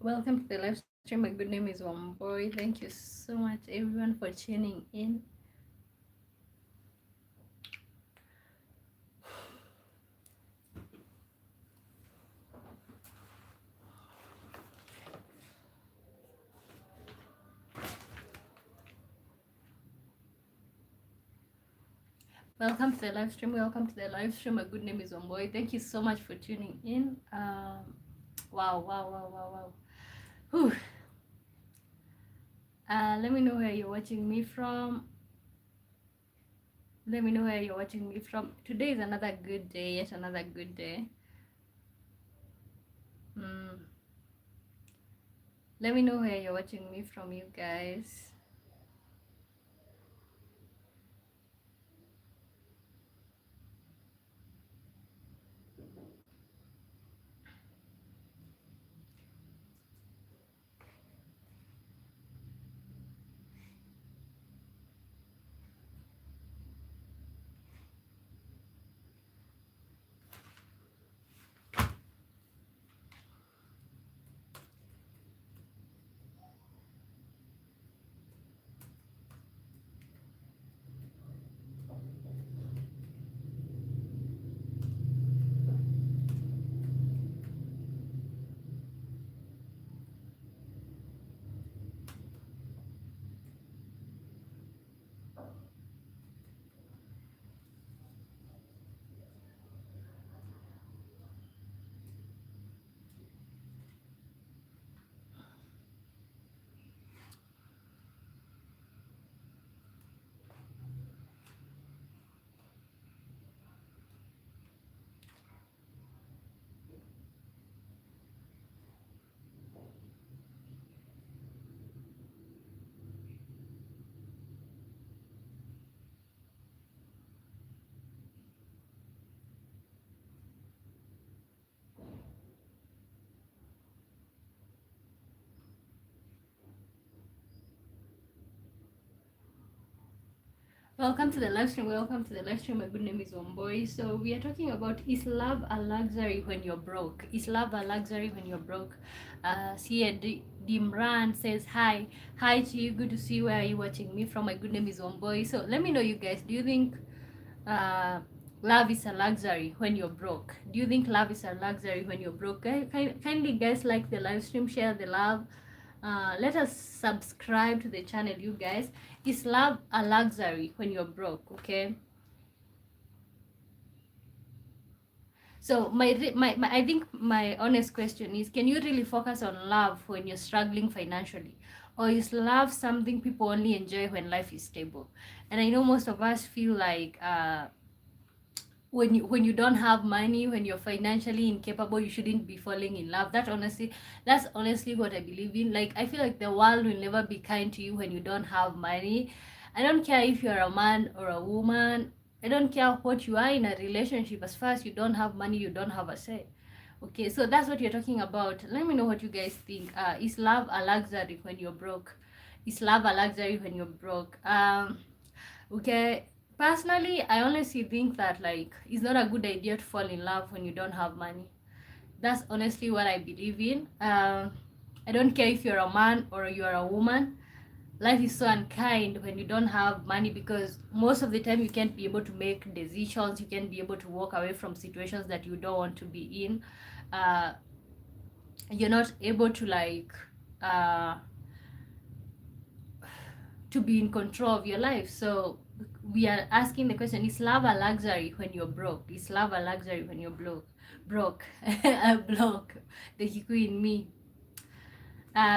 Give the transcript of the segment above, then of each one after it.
Welcome to the live stream. My good name is Wamboy. Thank you so much, everyone, for tuning in. Welcome to the live stream. Welcome to the live stream. My good name is Wamboy. Thank you so much for tuning in. Wow. Whew. Let me know where you're watching me from. Let me know where you're watching me from. Today is another good day. Yet another good day. Let me know where you're watching me from, you guys. Welcome to the live stream. Welcome to the live stream. My good name is Wamboy. So we are talking about, is love a luxury when you're broke? Is love a luxury when you're broke? Sia Dimran says hi. Hi to you. Good to see you. Where are you watching me from? My good name is Wamboy. So let me know, you guys. Do you think love is a luxury when you're broke? Do you think love is a luxury when you're broke? Kindly, guys, like the live stream, share the love. Let us subscribe to the channel, you guys. Is love a luxury when you're broke? Okay, so my I think my honest question is, can you really focus on love when you're struggling financially, or is love something people only enjoy when life is stable? And I know most of us feel like when you don't have money, when you're financially incapable, you shouldn't be falling in love. That's honestly what I believe in. Like, I feel like the world will never be kind to you when you don't have money. I don't care if you're a man or a woman. I don't care what you are in a relationship. As far as you don't have money, you don't have a say. Okay, so that's what you're talking about. Let me know what you guys think. Is love a luxury when you're broke? Is love a luxury when you're broke? Okay, personally, I honestly think that, like, it's not a good idea to fall in love when you don't have money. That's honestly what I believe in. I don't care if you're a man or you're a woman. Life is so unkind when you don't have money, because most of the time you can't be able to make decisions. You can't be able to walk away from situations that you don't want to be in. Uh, you're not able to, like, uh, to be in control of your life. So we are asking the question, is love a luxury when you're broke? Is love a luxury when you're broke? A block, the Kikuyu in me.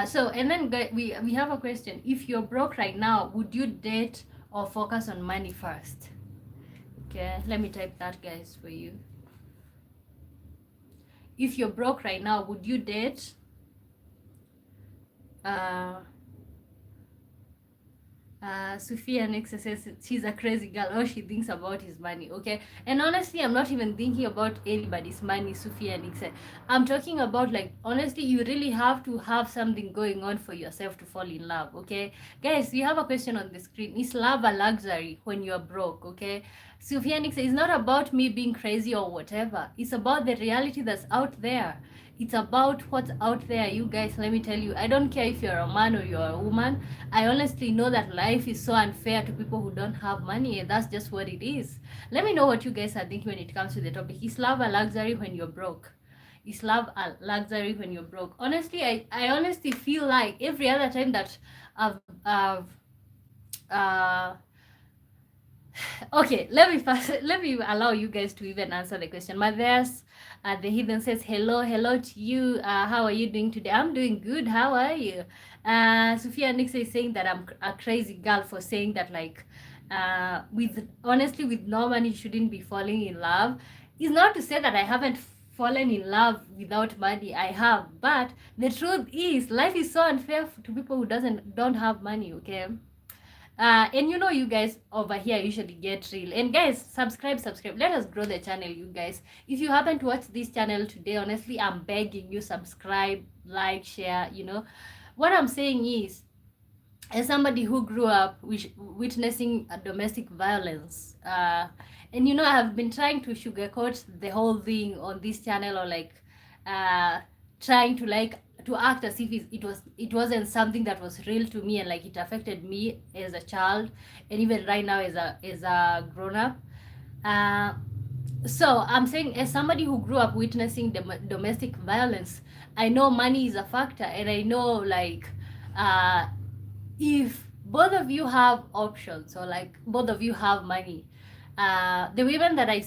So, and then we have a question. If you're broke right now, would you date or focus on money first? Okay, let me type that, guys, for you. If you're broke right now, would you date Sophia Nexa says she's a crazy girl. All she thinks about is money. Okay, and honestly, I'm not even thinking about anybody's money, Sophia Nexa. I'm talking about, like, honestly, you really have to have something going on for yourself to fall in love. Okay, guys, you have a question on the screen. Is love a luxury when you're broke? Okay, Sophia Nick says, it's not about me being crazy or whatever. It's about the reality that's out there. It's about what's out there. You guys, let me tell you, I don't care if you're a man or you're a woman. I honestly know that life is so unfair to people who don't have money, and that's just what it is. Let me know what you guys are thinking when it comes to the topic. Is love a luxury when you're broke? Is love a luxury when you're broke? Honestly, I honestly feel like every other time that I've okay, let me allow you guys to even answer the question. Matthias, the heathen says hello to you. How are you doing today? I'm doing good. How are you? Sophia Nixa is saying that I'm a crazy girl for saying that, like, with honestly, with no money, you shouldn't be falling in love. It's not to say that I haven't fallen in love without money. I have, but the truth is, life is so unfair to people who don't have money. Okay. And you know, you guys over here usually get real. And guys, subscribe. Let us grow the channel, you guys. If you haven't watched this channel today, honestly, I'm begging you, subscribe, like, share. You know, what I'm saying is, as somebody who grew up witnessing domestic violence, and you know, I've been trying to sugarcoat the whole thing on this channel, or like trying to act as if it wasn't something that was real to me, and like it affected me as a child, and even right now as a grown up. So I'm saying, as somebody who grew up witnessing domestic violence, I know money is a factor, and I know, like, if both of you have options, or like both of you have money, the women that I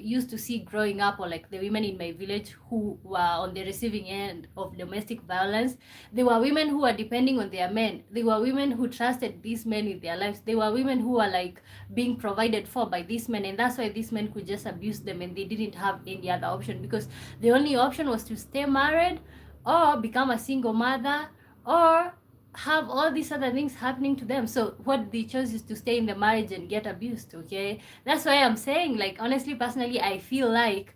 used to see growing up, or like the women in my village who were on the receiving end of domestic violence, they were women who were depending on their men. They were women who trusted these men with their lives. They were women who were like being provided for by these men, and that's why these men could just abuse them, and they didn't have any other option, because the only option was to stay married, or become a single mother, or have all these other things happening to them. So what they chose is to stay in the marriage and get abused. Okay, that's why I'm saying, like, honestly, personally, I feel like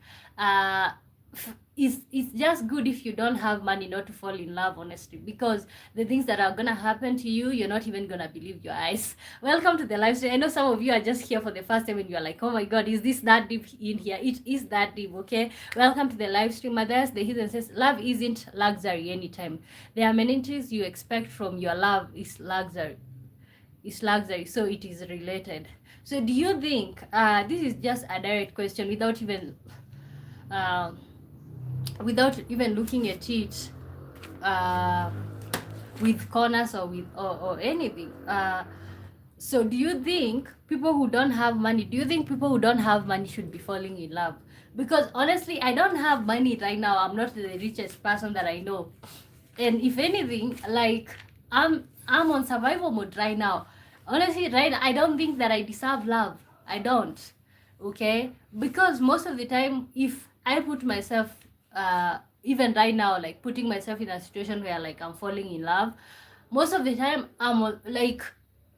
it's just good if you don't have money not to fall in love, honestly, because the things that are gonna happen to you, you're not even gonna believe your eyes. Welcome to the live stream. I know some of you are just here for the first time and you're like, oh my god, is this that deep in here? It is that deep. Okay, welcome to the live stream. Mothers, the hidden says, love isn't luxury anytime. There are many things you expect from your love is luxury. It's luxury, so it is related. So do you think, this is just a direct question without even looking at it with corners or anything. So do you think people who don't have money should be falling in love? Because honestly, I don't have money right now. I'm not the richest person that I know. And if anything, like, I'm on survival mode right now. Honestly, right, I don't think that I deserve love. I don't. Okay? Because most of the time, if I put myself, even right now, like putting myself in a situation where like I'm falling in love, most of the time I'm like,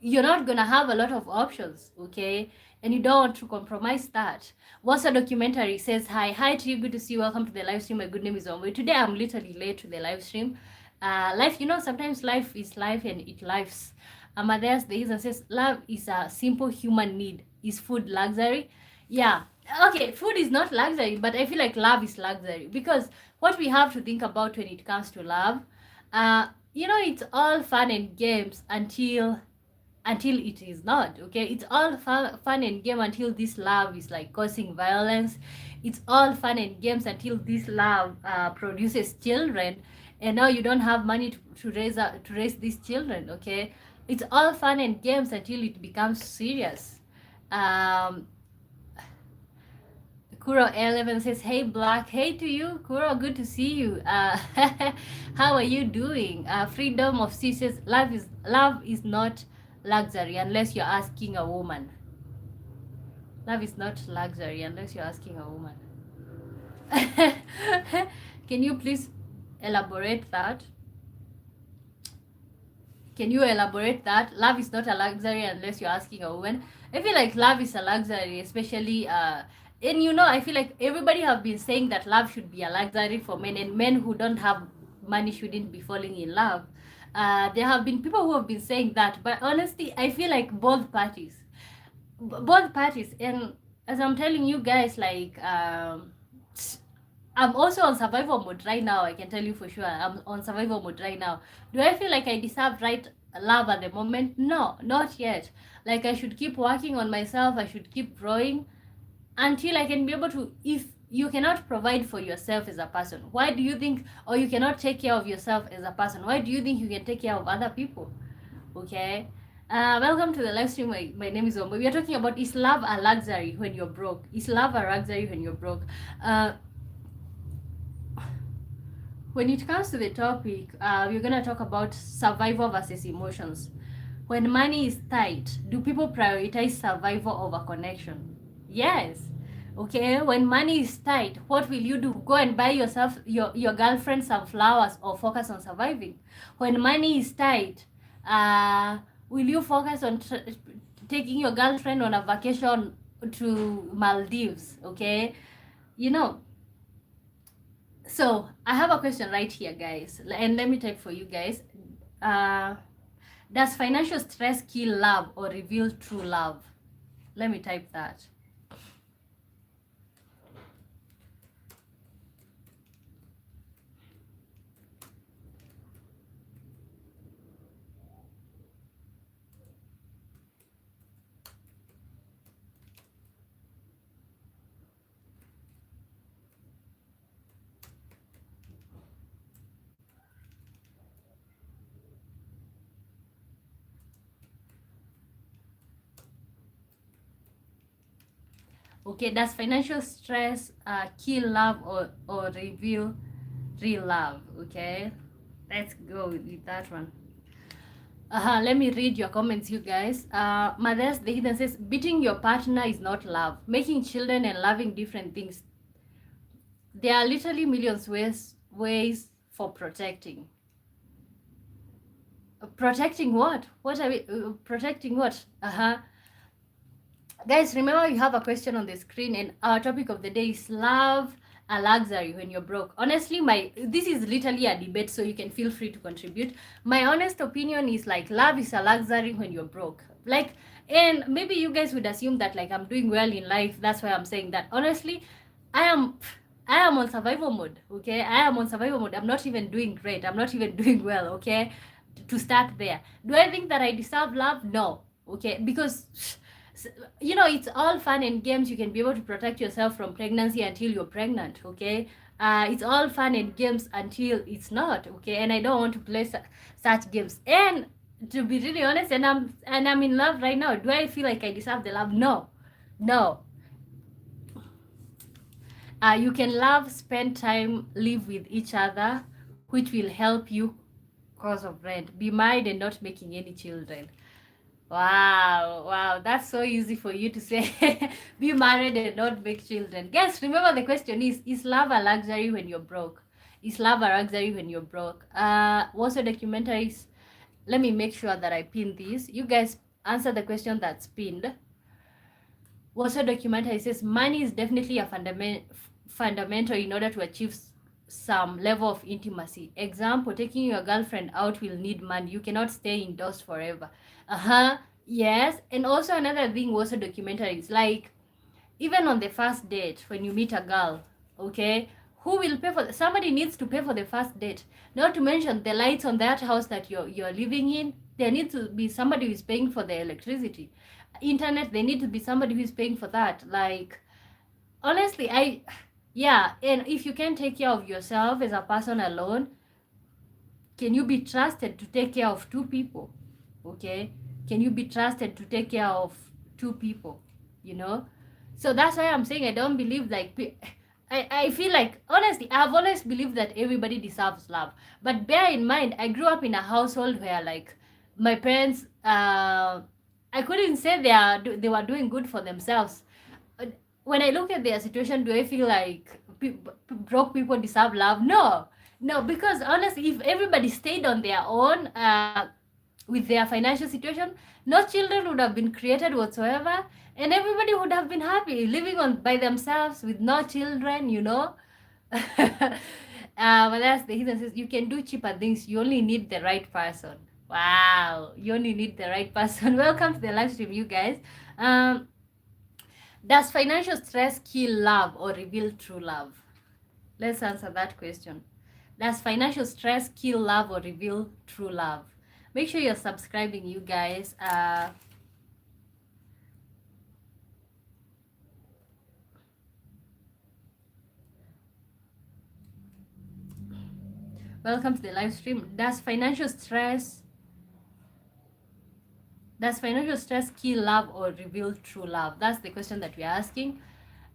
you're not gonna have a lot of options, okay? And you don't want to compromise that. What's a documentary says, hi to you, good to see you, welcome to the live stream. My good name is Omwe. Today I'm literally late to the live stream. Life, you know, sometimes life is life and it lives. Amadeus the Eastern says, love is a simple human need. Is food luxury? Yeah. Okay, food is not luxury, but I feel like love is luxury, because what we have to think about when it comes to love, you know, it's all fun and games until it is not. Okay, it's all fun and game until this love is like causing violence. It's all fun and games until this love produces children, and now you don't have money to raise these children. Okay, it's all fun and games until it becomes serious. Kuro 11 says, hey Black, hey to you Kuro, good to see you. How are you doing? Freedom of C says, love is not luxury unless you're asking a woman. Love is not luxury unless you're asking a woman. Can you please elaborate that? Can you elaborate that? Love is not a luxury unless you're asking a woman. I feel like love is a luxury, especially and you know, I feel like everybody have been saying that love should be a luxury for men, and men who don't have money shouldn't be falling in love. There have been people who have been saying that, but honestly, I feel like both parties. both parties. And as I'm telling you guys, like I'm also on survival mode right now. I can tell you for sure. I'm on survival mode right now. Do I feel like I deserve right love at the moment? No, not yet. Like I should keep working on myself. I should keep growing until I can be able to. If you cannot provide for yourself as a person, why do you think, or you cannot take care of yourself as a person, why do you think you can take care of other people? Okay. Welcome to the live stream. My name is Ombo. We are talking about, is love a luxury when you're broke? Is love a luxury when you're broke? When it comes to the topic, we're going to talk about survival versus emotions. When money is tight, do people prioritize survival over connection? Yes. Okay, when money is tight, what will you do? Go and buy yourself, your girlfriend some flowers, or focus on surviving? When money is tight, will you focus on taking your girlfriend on a vacation to Maldives? Okay, you know. So I have a question right here, guys, and let me type for you guys. Does financial stress kill love or reveal true love? Let me type that. Okay, does financial stress kill love or reveal real love? Okay, let's go with that one. Let me read your comments, you guys. Mothers the Heathen says, beating your partner is not love. Making children and loving different things. There are literally millions ways for protecting. Protecting what? What are we protecting? What? Guys, remember you have a question on the screen, and our topic of the day is love a luxury when you're broke. Honestly, this is literally a debate, so you can feel free to contribute. My honest opinion is like love is a luxury when you're broke. Like, and maybe you guys would assume that like I'm doing well in life, that's why I'm saying that. Honestly, I am on survival mode. Okay, I am on survival mode. I'm not even doing great. I'm not even doing well. Okay, to start there. Do I think that I deserve love? No. Okay, because you know, it's all fun and games. You can be able to protect yourself from pregnancy until you're pregnant. Okay, it's all fun and games until it's not. Okay, and I don't want to play such games. And to be really honest, and I'm in love right now. Do I feel like I deserve the love? No, no. You can love, spend time, live with each other, which will help you cause of rent. Be married and not making any children. Wow, that's so easy for you to say. Be married and not make children. Guys, remember the question is love a luxury when you're broke? Is love a luxury when you're broke? Also documentaries. Let me make sure that I pin this. You guys answer the question that's pinned. Also documentary says money is definitely a fundamental in order to achieve some level of intimacy. Example, taking your girlfriend out will need money. You cannot stay indoors forever. Yes. And also another thing, also documentaries, like even on the first date when you meet a girl, okay, who will pay for somebody needs to pay for the first date. Not to mention the lights on that house that you're living in. There needs to be somebody who is paying for the electricity. Internet, they need to be somebody who is paying for that. Like, honestly, yeah. And if you can take care of yourself as a person alone, can you be trusted to take care of two people? Okay, can you be trusted to take care of two people? You know, so that's why I'm saying I don't believe like I feel like, honestly, I've always believed that everybody deserves love. But bear in mind, I grew up in a household where like my parents, I couldn't say they were doing good for themselves. When I look at their situation, do I feel like broke people deserve love? No, because honestly, if everybody stayed on their own with their financial situation, no children would have been created whatsoever, and everybody would have been happy living on by themselves with no children, you know. But that's the reason says you can do cheaper things. You only need the right person. Wow, you only need the right person. Welcome to the live stream, you guys. Does financial stress kill love or reveal true love? Let's answer that question. Does financial stress kill love or reveal true love? Make sure you're subscribing, you guys. Welcome to the live stream. Does financial stress kill love or reveal true love? That's the question that we're asking.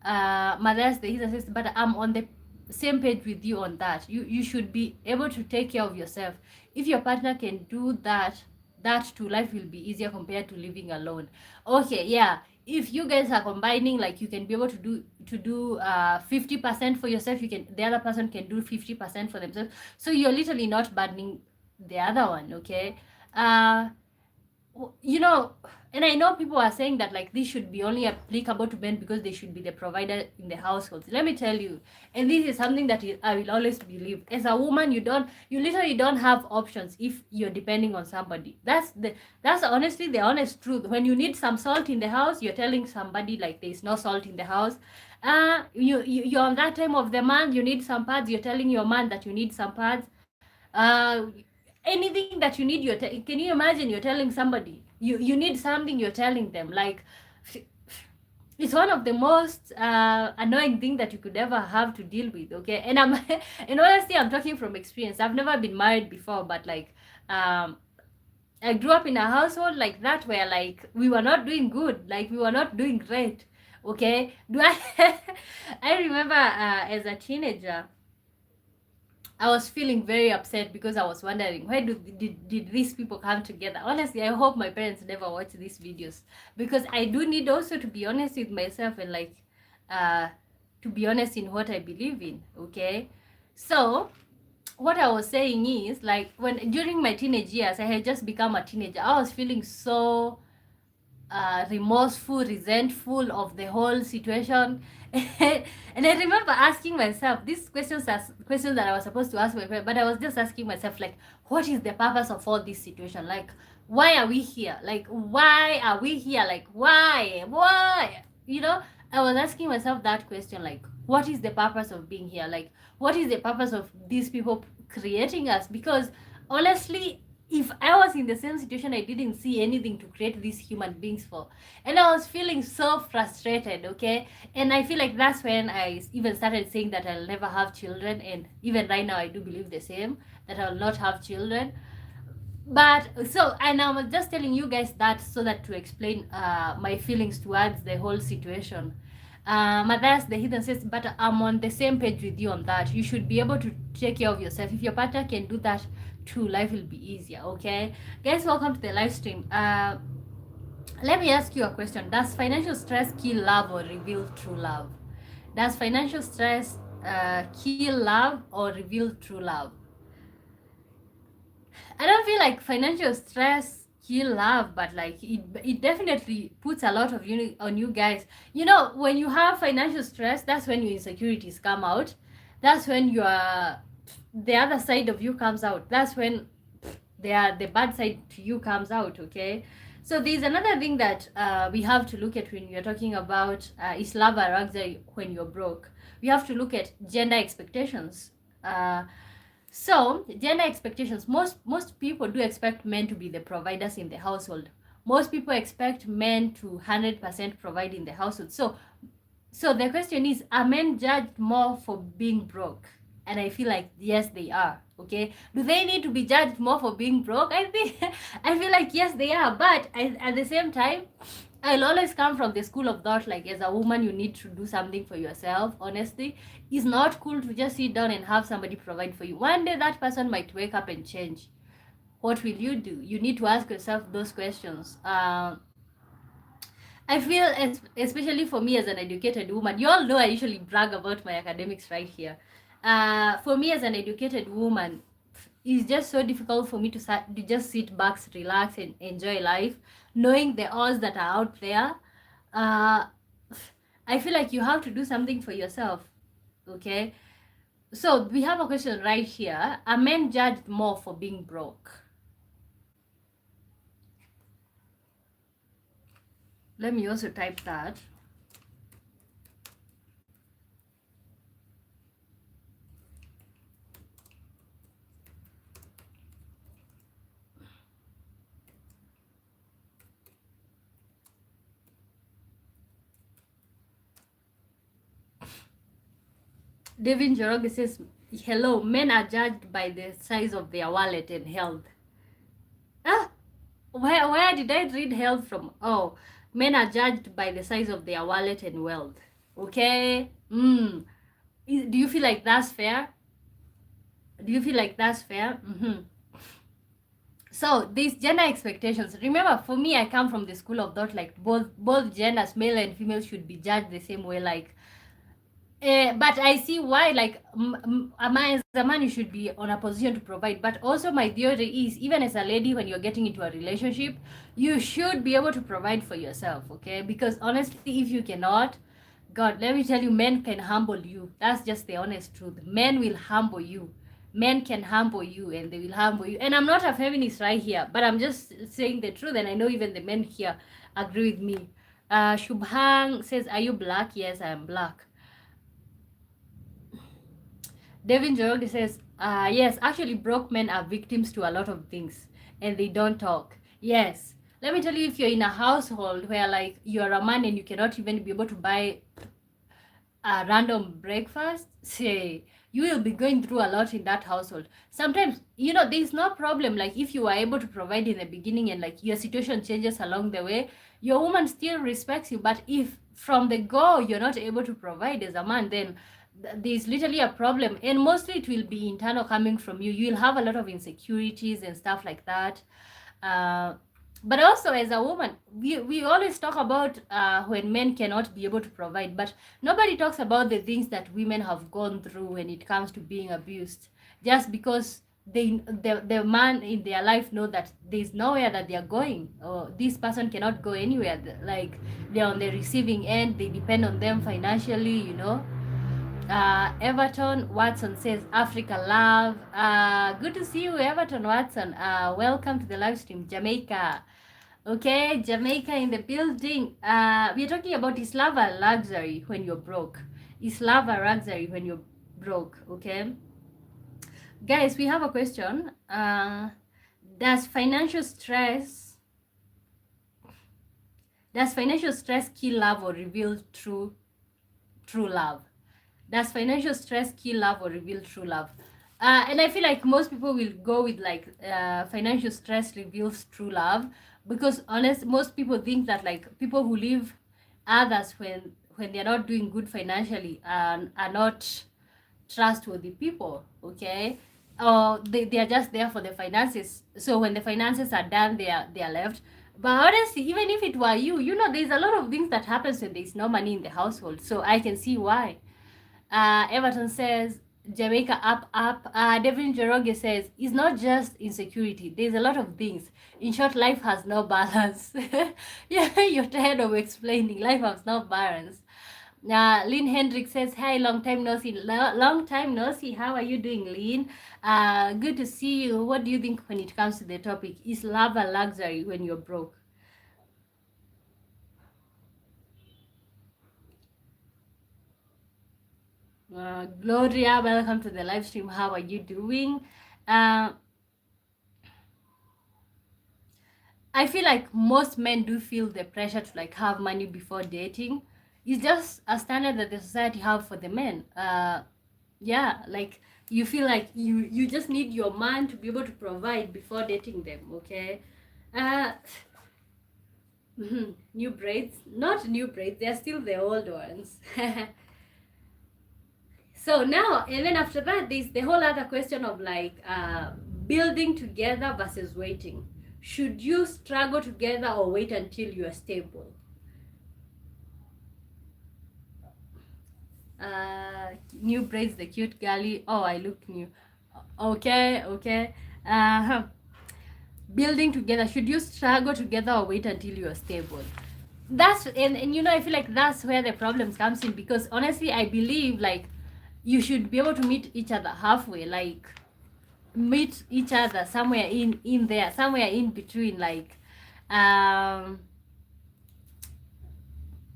Matthias the Hitler says, but I'm on the same page with you on that. You should be able to take care of yourself. If your partner can do that, that too, life will be easier compared to living alone. Okay, yeah. If you guys are combining, like you can be able to do 50% for yourself, the other person can do 50% for themselves. So you're literally not burdening the other one, okay? You know, and I know people are saying that like this should be only applicable to men because they should be the provider in the household. Let me tell you, and this is something that I will always believe. As a woman, you literally don't have options if you're depending on somebody. That's honestly the honest truth. When you need some salt in the house, you're telling somebody like there's no salt in the house. You're on that time of the month, you need some pads, you're telling your man that you need some pads. uh Anything that you need, can you imagine you're telling somebody you need something, you're telling them, like, it's one of the most annoying thing that you could ever have to deal with, okay? And I'm and honestly, I'm talking from experience. I've never been married before, but like, I grew up in a household like that where like we were not doing good, like we were not doing great, okay? Do I I remember as a teenager, I was feeling very upset because I was wondering, why did these people come together? Honestly, I hope my parents never watch these videos, because I do need also to be honest with myself and like uh to be honest in what I believe in, okay? So what I was saying is, like, when during my teenage years, I had just become a teenager, I was feeling so remorseful, resentful of the whole situation. And I remember asking myself these questions, as questions that I was supposed to ask my friend, but I was just asking myself, like, what is the purpose of all this situation? Like, why are we here? Like, why are we here? Like, why? You know, I was asking myself that question, like, what is the purpose of being here? Like, what is the purpose of these people creating us? Because honestly, if I was in the same situation, I didn't see anything to create these human beings for. And I was feeling so frustrated, okay? And I feel like that's when I even started saying that I'll never have children. And even right now, I do believe the same, that I'll not have children. But so, and I was just telling you guys that so that to explain my feelings towards the whole situation. Matthias the Heathen says, but I'm on the same page with you on that. You should be able to take care of yourself. If your partner can do that too, life will be easier, okay? Guys, welcome to the live stream. Let me ask you a question. Does financial stress kill love or reveal true love? Does financial stress kill love or reveal true love? I don't feel like financial stress kill love, but like it definitely puts a lot of on you guys. You know, when you have financial stress, that's when your insecurities come out. That's when the other side of you comes out. That's when the bad side to you comes out, okay? So there's another thing that we have to look at when you're talking about is love a luxury when you're broke. We have to look at gender expectations. So gender expectations, most people do expect men to be the providers in the household. Most people expect men to 100% provide in the household. So the question is, are men judged more for being broke? And I feel like yes, they are. Okay, do they need to be judged more for being broke? I think I feel like yes, they are. But at the same time, I'll always come from the school of thought, like, as a woman, you need to do something for yourself. Honestly, it's not cool to just sit down and have somebody provide for you. One day that person might wake up and change. What will you do? You need to ask yourself those questions. I feel, especially for me as an educated woman, you all know I usually brag about my academics right here. For me as an educated woman, it's just so difficult for me to just sit back, relax, and enjoy life, knowing the odds that are out there. Uh, I feel like you have to do something for yourself, okay? So we have a question right here. Are men judged more for being broke? Let me also type that. Devin Joroge says, hello, men are judged by the size of their wallet and health. Ah, where did I read health from? Oh, men are judged by the size of their wallet and wealth. Okay? Do you feel like that's fair? Do you feel like that's fair? So these gender expectations, remember, for me, I come from the school of thought like both genders, male and female, should be judged the same way. Like but I see why, like, a man, as a man, you should be on a position to provide. But also, my theory is, even as a lady, when you're getting into a relationship, you should be able to provide for yourself, okay? Because honestly, if you cannot, God, let me tell you, men can humble you. That's just the honest truth. Men will humble you. Men can humble you, and they will humble you. And I'm not a feminist right here, but I'm just saying the truth, and I know even the men here agree with me. Shubhang says, are you black? Yes, I am black. Devin Joroge says, yes, actually, broke men are victims to a lot of things and they don't talk. Yes. Let me tell you, if you're in a household where, like, you're a man and you cannot even be able to buy a random breakfast, say, you will be going through a lot in that household. Sometimes, there's no problem. Like, if you are able to provide in the beginning and, like, your situation changes along the way, your woman still respects you. But if from the go you're not able to provide as a man, then there's literally a problem, and mostly it will be internal, coming from you. You'll have a lot of insecurities and stuff like that. But also, as a woman, we always talk about when men cannot be able to provide, but nobody talks about the things that women have gone through when it comes to being abused, just because the man in their life know that there's nowhere that they are going, or this person cannot go anywhere. Like, they're on the receiving end, they depend on them financially. Everton Watson says, Africa love. Good to see you, Everton Watson. Welcome to the live stream. Jamaica. Okay, Jamaica in the building. We're talking about, is love a luxury when you're broke? Is love a luxury when you're broke? Okay. Guys, we have a question. Does financial stress kill love or reveal true love? Does financial stress kill love or reveal true love? And I feel like most people will go with, like, financial stress reveals true love, because most people think that, like, people who leave others when they're not doing good financially are not trustworthy people, okay? Or they are just there for the finances. So when the finances are done, they are left. But honestly, even if it were you, there's a lot of things that happens when there's no money in the household. So I can see why. Everton says, Jamaica up, up. Devin Joroge says, it's not just insecurity. There's a lot of things. In short, life has no balance. Yeah, you're tired of explaining. Life has no balance. Lynn Hendrick says, hi, long time no see. Long time no see. How are you doing, Lynn? Good to see you. What do you think when it comes to the topic? Is love a luxury when you're broke? Gloria, welcome to the live stream. How are you doing? I feel like most men do feel the pressure to, like, have money before dating. It's just a standard that the society have for the men. Yeah, like, you feel like you just need your man to be able to provide before dating them. Okay. Uh, New braids, not new braids. They're still the old ones. So now, and then after that, there's the whole other question of, like, building together versus waiting. Should you struggle together or wait until you are stable? New braids, the cute girly. Oh, I look new. Okay. Building together. Should you struggle together or wait until you are stable? That's and I feel like that's where the problems comes in, because honestly, I believe, like, you should be able to meet each other halfway, like, meet each other somewhere in there, somewhere in between, like,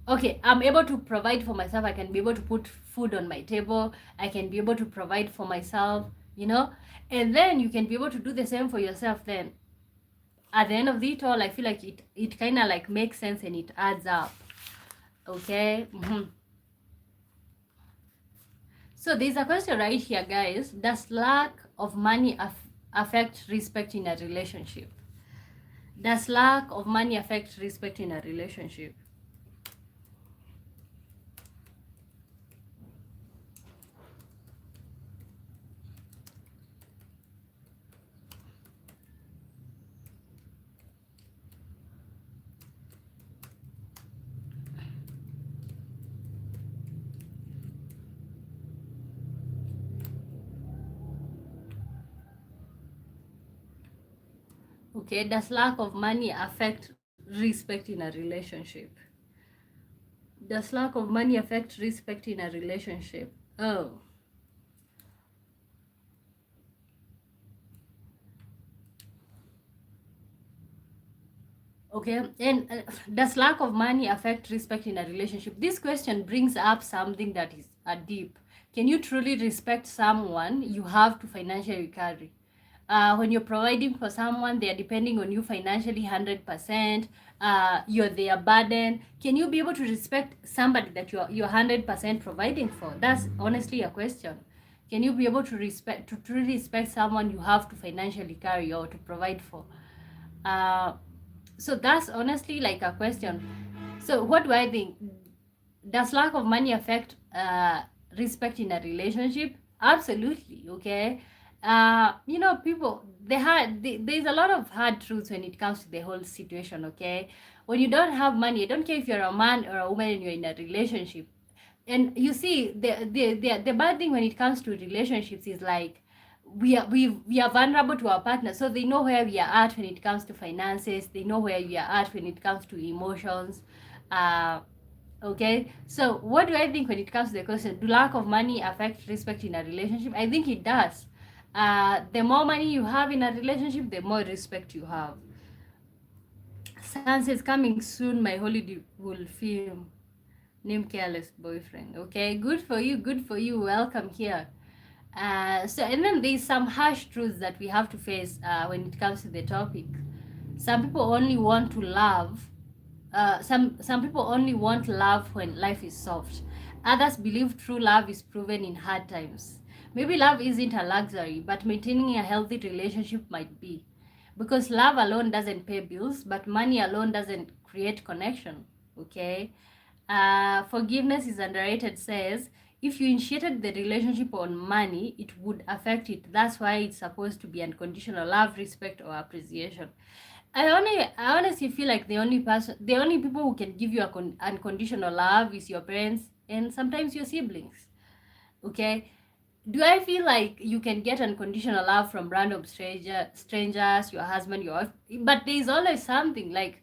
okay, I'm able to provide for myself. I can be able to put food on my table. I can be able to provide for myself, and then you can be able to do the same for yourself. Then at the end of it all, I feel like it kind of, like, makes sense and it adds up. Okay. So there's a question right here, guys. Does lack of money affect respect in a relationship? Does lack of money affect respect in a relationship? Okay, does lack of money affect respect in a relationship? Does lack of money affect respect in a relationship? Oh, okay. And does lack of money affect respect in a relationship? This question brings up something that is deep. Can you truly respect someone you have to financially carry? When you're providing for someone, they are depending on you financially 100%. You're their burden. Can you be able to respect somebody that you're 100% providing for? That's honestly a question. Can you be able to truly respect someone you have to financially carry or to provide for? Uh, so that's honestly like a question. So what do I think? Does lack of money affect respect in a relationship? Absolutely. Okay. People there's a lot of hard truths when it comes to the whole situation. Okay, when you don't have money, I don't care if you're a man or a woman and you're in a relationship. And you see, the bad thing when it comes to relationships is like we are vulnerable to our partner, so they know where we are at when it comes to finances. They know where we are at when it comes to emotions. Okay, so what do I think when it comes to the question, do lack of money affect respect in a relationship? I think it does. The more money you have in a relationship, the more respect you have. Sunset's coming soon, my Hollywood film. Name Careless Boyfriend. Okay, good for you, good for you. Welcome here. And then there's some harsh truths that we have to face when it comes to the topic. Some people only want to love. Some people only want love when life is soft. Others believe true love is proven in hard times. Maybe love isn't a luxury, but maintaining a healthy relationship might be. Because love alone doesn't pay bills, but money alone doesn't create connection. Okay? Forgiveness is underrated says if you initiated the relationship on money, it would affect it. That's why it's supposed to be unconditional love, respect, or appreciation. I honestly feel like the only people who can give you unconditional love is your parents and sometimes your siblings. Okay, do I feel like you can get unconditional love from random strangers, your husband, your wife? But there is always something like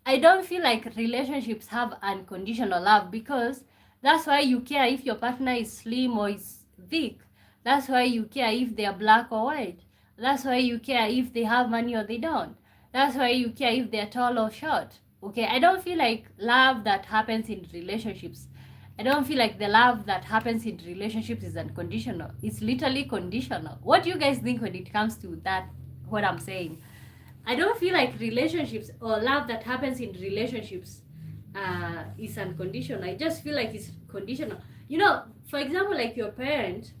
I don't feel like relationships have unconditional love because that's why you care if your partner is slim or is thick. That's why you care if they are black or white. That's why you care if they have money or they don't. That's why you care if they're tall or short. Okay, I don't feel like love that happens in relationships. I don't feel like the love that happens in relationships is unconditional. It's literally conditional. What do you guys think when it comes to that? What I'm saying? I don't feel like relationships or love that happens in relationships is unconditional. I just feel like it's conditional. For example, like your parent,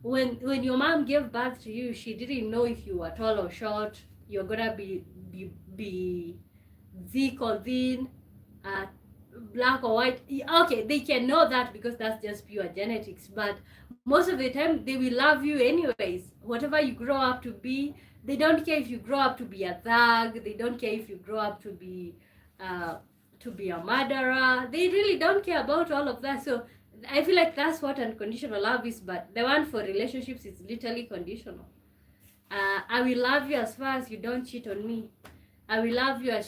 when your mom gave birth to you, she didn't know if you were tall or short. You're gonna be thick or thin, uh, black or white. Okay, they can know that because that's just pure genetics. But most of the time, they will love you anyways. Whatever you grow up to be, they don't care if you grow up to be a thug. They don't care if you grow up uh, to be a murderer. They really don't care about all of that. So I feel like that's what unconditional love is. But the one for relationships is literally conditional. I will love you as far as you don't cheat on me. I will love you uh,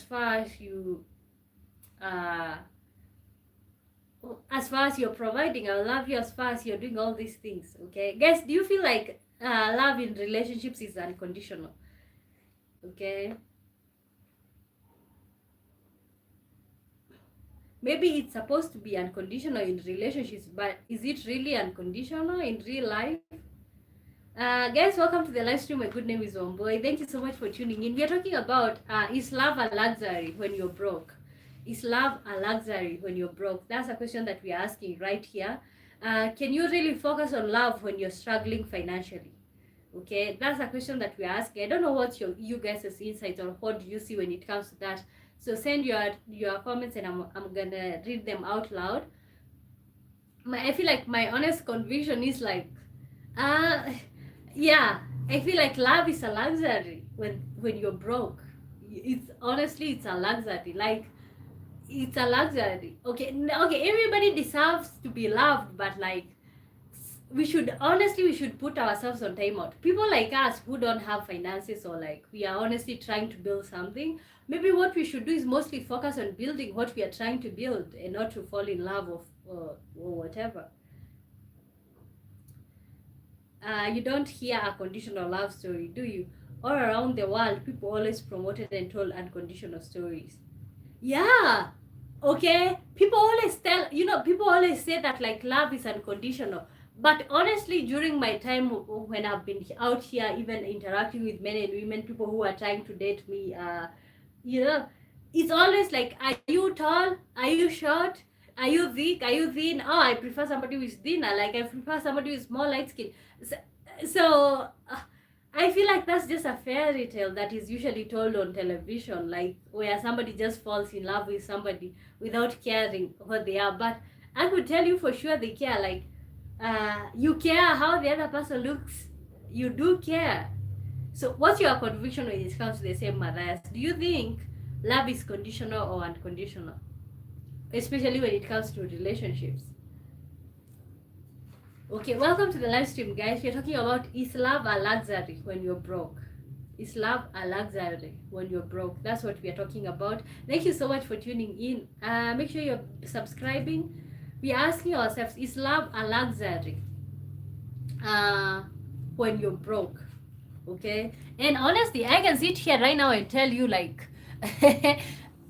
as far as you're providing. I'll love you as far as you're doing all these things. Okay, guys, do you feel like love in relationships is unconditional? Okay, maybe it's supposed to be unconditional in relationships, but is it really unconditional in real life? Guys, welcome to the live stream. My good name is Omboy. Thank you so much for tuning in. We are talking about is love a luxury when you're broke? Is love a luxury when you're broke? That's a question that we are asking right here. Can you really focus on love when you're struggling financially? Okay, that's a question that we're asking. I don't know what you guys' insights or what do you see when it comes to that. So send your comments and I'm gonna read them out loud. I feel like my honest conviction is like, uh, yeah, I feel like love is a luxury when you're broke. It's honestly it's a luxury. Like it's a luxury. Okay, everybody deserves to be loved, but like we should put ourselves on timeout. People like us who don't have finances or like we are honestly trying to build something, maybe what we should do is mostly focus on building what we are trying to build and not to fall in love of or whatever. You don't hear a conditional love story, do you? All around the world, people always promoted and told unconditional stories. Yeah. Okay. People always tell, people always say that like love is unconditional. But honestly, during my time when I've been out here, even interacting with men and women, people who are trying to date me, you know, it's always like, are you tall? Are you short? Are you thick? Are you thin? Oh, I prefer somebody who is thinner. Like I prefer somebody who is more light skin. So I feel like that's just a fairy tale that is usually told on television, like where somebody just falls in love with somebody without caring what they are. But I could tell you for sure they care. Like, you care how the other person looks. You do care. So, what's your conviction when it comes to the same Matthias? Do you think love is conditional or unconditional, especially when it comes to relationships? Okay, welcome to the live stream, guys. We're talking about is love a luxury when you're broke? Is love a luxury when you're broke? That's what we are talking about. Thank you so much for tuning in. Make sure you're subscribing. We are asking ourselves, is love a luxury when you're broke? Okay, and honestly, I can sit here right now and tell you like I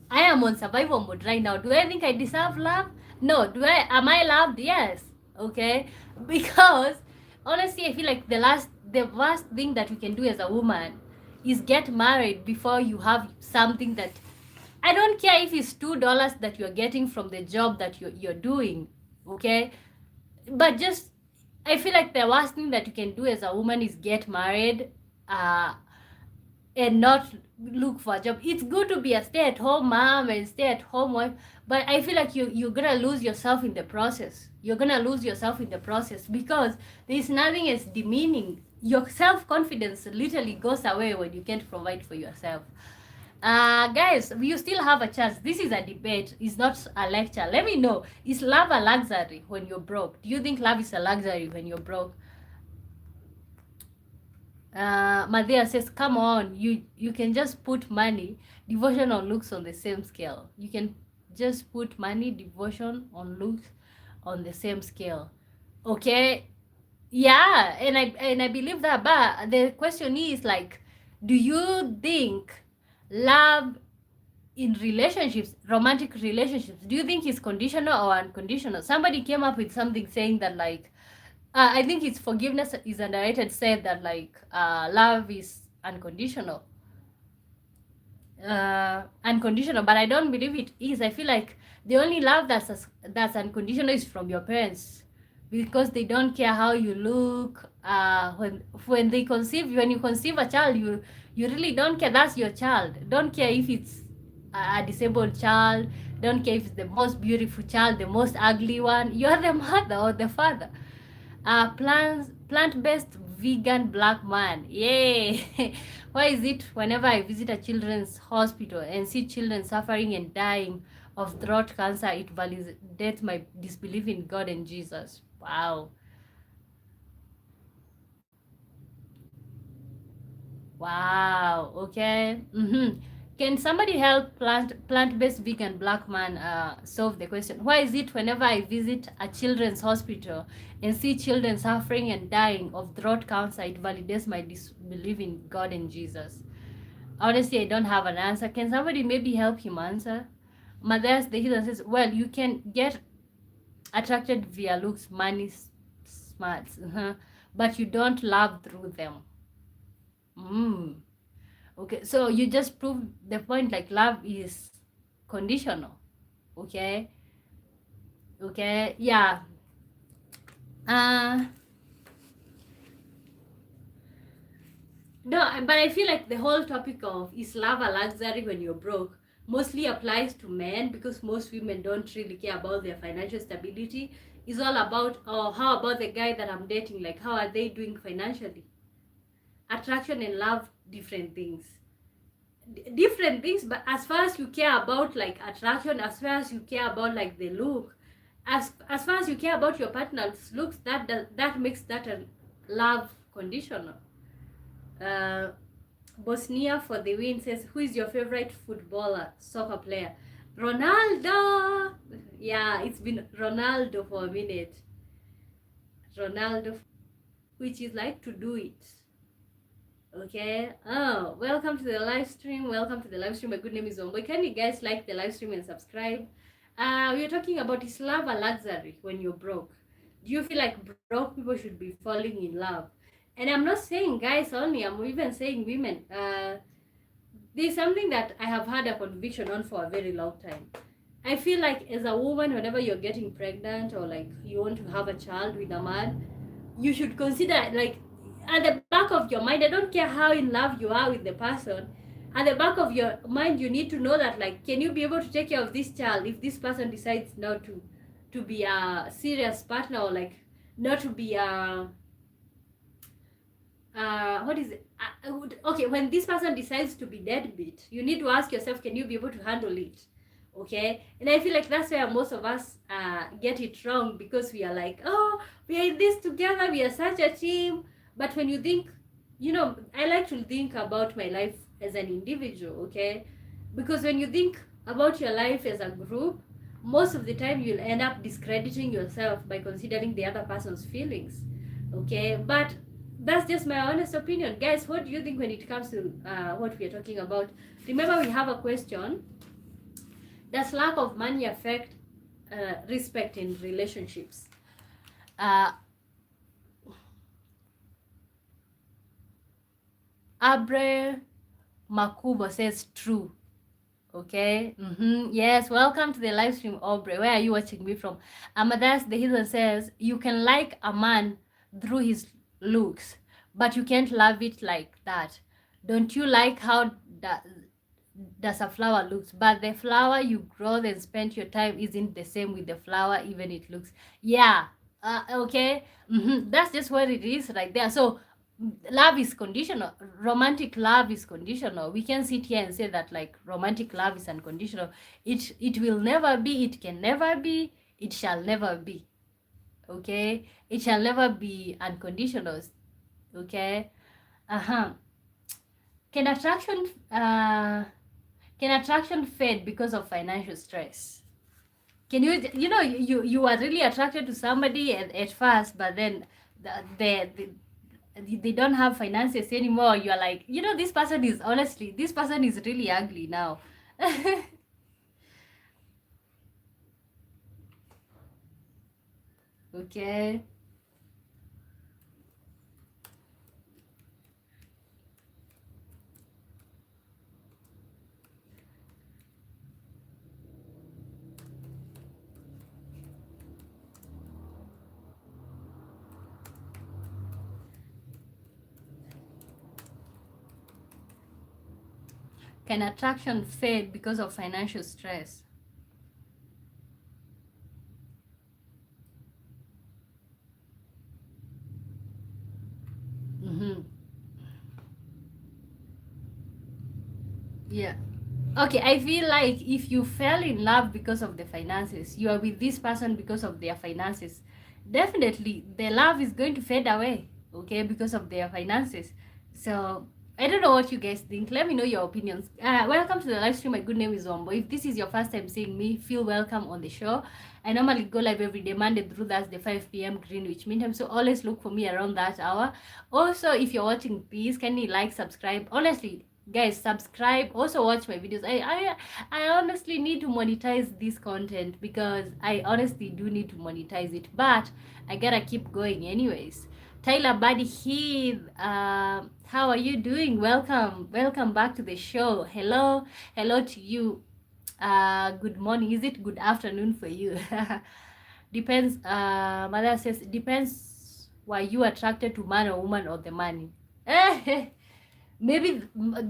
am on survival mode right now. Do I think I deserve love? No. Am I loved? Yes. Okay, because honestly I feel like the worst thing that you can do as a woman is get married before you have something that, I don't care if it's $2 that you're getting from the job that you're doing, okay, but just I feel like the worst thing that you can do as a woman is get married uh and not look for a job. It's good to be a stay-at-home mom and stay-at-home wife, but I feel like you're gonna lose yourself in the process. You're gonna lose yourself in the process because there's nothing as demeaning. Your self-confidence literally goes away when you can't provide for yourself. Guys, you still have a chance. This is a debate, it's not a lecture. Let me know, is love a luxury when you're broke? Do you think love is a luxury when you're broke? Madhya says, come on, you can just put money, devotion, on looks on the same scale. You can just put money, devotion, on looks on the same scale. Okay, yeah, and I believe that, but the question is like, do you think love in relationships, romantic relationships, do you think is conditional or unconditional? Somebody came up with something saying that like, I think it's forgiveness is underrated, said that like love is unconditional. Unconditional, but I don't believe it is. I feel like the only love that's unconditional is from your parents, because they don't care how you look. When you conceive a child, you really don't care. That's your child. Don't care if it's a disabled child. Don't care if it's the most beautiful child, the most ugly one. You're the mother or the father. Plant-based vegan black man. Yay! Why is it whenever I visit a children's hospital and see children suffering and dying of throat cancer, it validates my disbelief in God and Jesus? Wow. Wow. Okay. Can somebody help plant-based vegan black man solve the question? Why is it whenever I visit a children's hospital and see children suffering and dying of throat cancer, it validates my disbelief in God and Jesus? Honestly, I don't have an answer. Can somebody maybe help him answer? Matthias the healer says, well, you can get attracted via looks, money, smarts, but you don't love through them. Okay, so you just prove the point, like love is conditional. Okay, yeah, uh no, but I feel like the whole topic of is love a luxury when you're broke mostly applies to men, because most women don't really care about their financial stability. It's all about, oh, how about the guy that I'm dating, like how are they doing financially? Attraction and love, different things. Different things, but as far as you care about like attraction, as far as you care about like the look, as far as you care about your partner's looks, that makes that a love conditional. uh Bosnia for the win says, who is your favorite footballer, soccer player? Ronaldo. Yeah, it's been Ronaldo for a minute. Ronaldo, which is like to do it. Okay. Oh, welcome to the live stream. Welcome to the live stream. My good name is Omboy. Can you guys like the live stream and subscribe? We're talking about, is love a luxury when you're broke? Do you feel like broke people should be falling in love? And I'm not saying guys only, I'm even saying women. There's something that I have had a conviction on for a very long time. I feel like as a woman, whenever you're getting pregnant or like you want to have a child with a man, you should consider, like, at the back of your mind, I don't care how in love you are with the person, at the back of your mind you need to know that, like, can you be able to take care of this child if this person decides not to be a serious partner, or like not to be a what is it? Okay, when this person decides to be deadbeat, you need to ask yourself, can you be able to handle it? Okay, and I feel like that's where most of us get it wrong, because we are like, oh, we are in this together, we are such a team. But when you think, you know, I like to think about my life as an individual, okay? Because when you think about your life as a group, most of the time you'll end up discrediting yourself by considering the other person's feelings, okay? But that's just my honest opinion. Guys, what do you think when it comes to what we are talking about? Remember, we have a question. Does lack of money affect respect in relationships? Abre Makubo says true. Okay. Yes, welcome to the live stream, Aubrey. Where are you watching me from? Amadas the Heathen says, you can like a man through his looks, but you can't love it like that. Don't you like how does a flower looks? But the flower you grow and spend your time isn't the same with the flower, even it looks. Yeah. Okay. That's just what it is right there. So love is conditional. Romantic love is conditional. We can sit here and say that like romantic love is unconditional. It will never be, it can never be, it shall never be. Okay, it shall never be unconditional. Okay. Can attraction fade because of financial stress? Can you are really attracted to somebody at first, but then they don't have finances anymore. You're like, this person is really ugly now. Okay. Can attraction fade because of financial stress? Yeah. Okay, I feel like if you fell in love because of the finances, you are with this person because of their finances, definitely the love is going to fade away, okay, because of their finances. So I don't know what you guys think. Let me know your opinions. Welcome to the live stream. My good name is Ombo. If this is your first time seeing me, feel welcome on the show. I normally go live every day, Monday through Thursday, 5 p.m. Greenwich Mean Time. So always look for me around that hour. Also, if you're watching, please kindly like, subscribe. Honestly, guys, subscribe. Also watch my videos. I honestly need to monetize this content, because I honestly do need to monetize it, but I gotta keep going anyways. Tyler Buddy Heath, how are you doing? Welcome back to the show. Hello to you. Good morning. Is it good afternoon for you? Depends. Mother says depends why you attracted to man or woman or the money. Maybe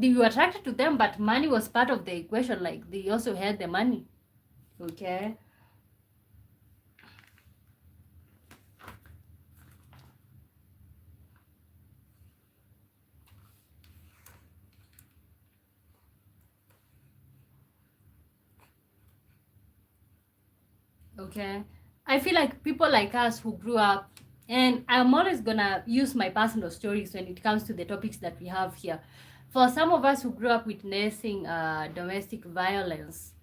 you were attracted to them, but money was part of the equation. Like they also had the money. Okay. Okay. I feel like people like us who grew up, and I'm always gonna use my personal stories when it comes to the topics that we have here. For some of us who grew up witnessing domestic violence,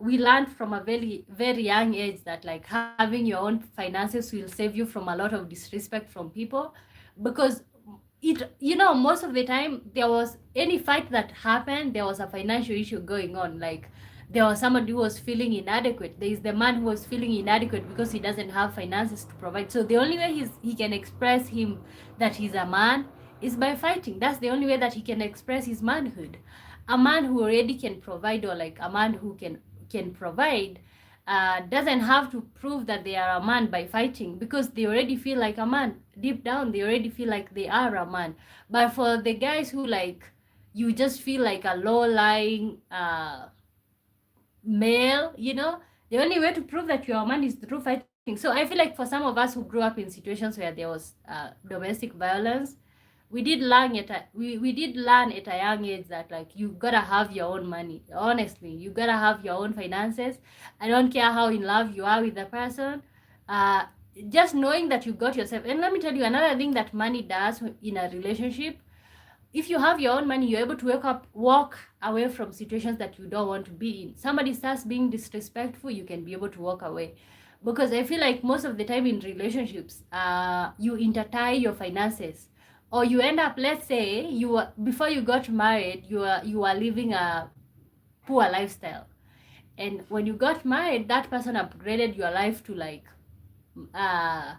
we learned from a very very young age that like having your own finances will save you from a lot of disrespect from people, because most of the time there was any fight that happened, there was a financial issue going on. Like there was somebody who was feeling inadequate. There is the man who was feeling inadequate because he doesn't have finances to provide. So the only way he can express him that he's a man is by fighting. That's the only way that he can express his manhood. A man who already can provide, or like a man who can provide, doesn't have to prove that they are a man by fighting, because they already feel like a man. Deep down, they already feel like they are a man. But for the guys who like, you just feel like a low-lying male, the only way to prove that you're a man is through fighting. So I feel like for some of us who grew up in situations where there was domestic violence, we did learn at a young age that like you gotta have your own money. Honestly, you gotta have your own finances. I don't care how in love you are with the person. uh just knowing that you got yourself. And let me tell you another thing that money does in a relationship. If you have your own money, you're able to walk away from situations that you don't want to be in. Somebody starts being disrespectful, you can be able to walk away. Because I feel like most of the time in relationships, you intertie your finances, or you end up, let's say, before you got married, you are living a poor lifestyle, and when you got married, that person upgraded your life to like uh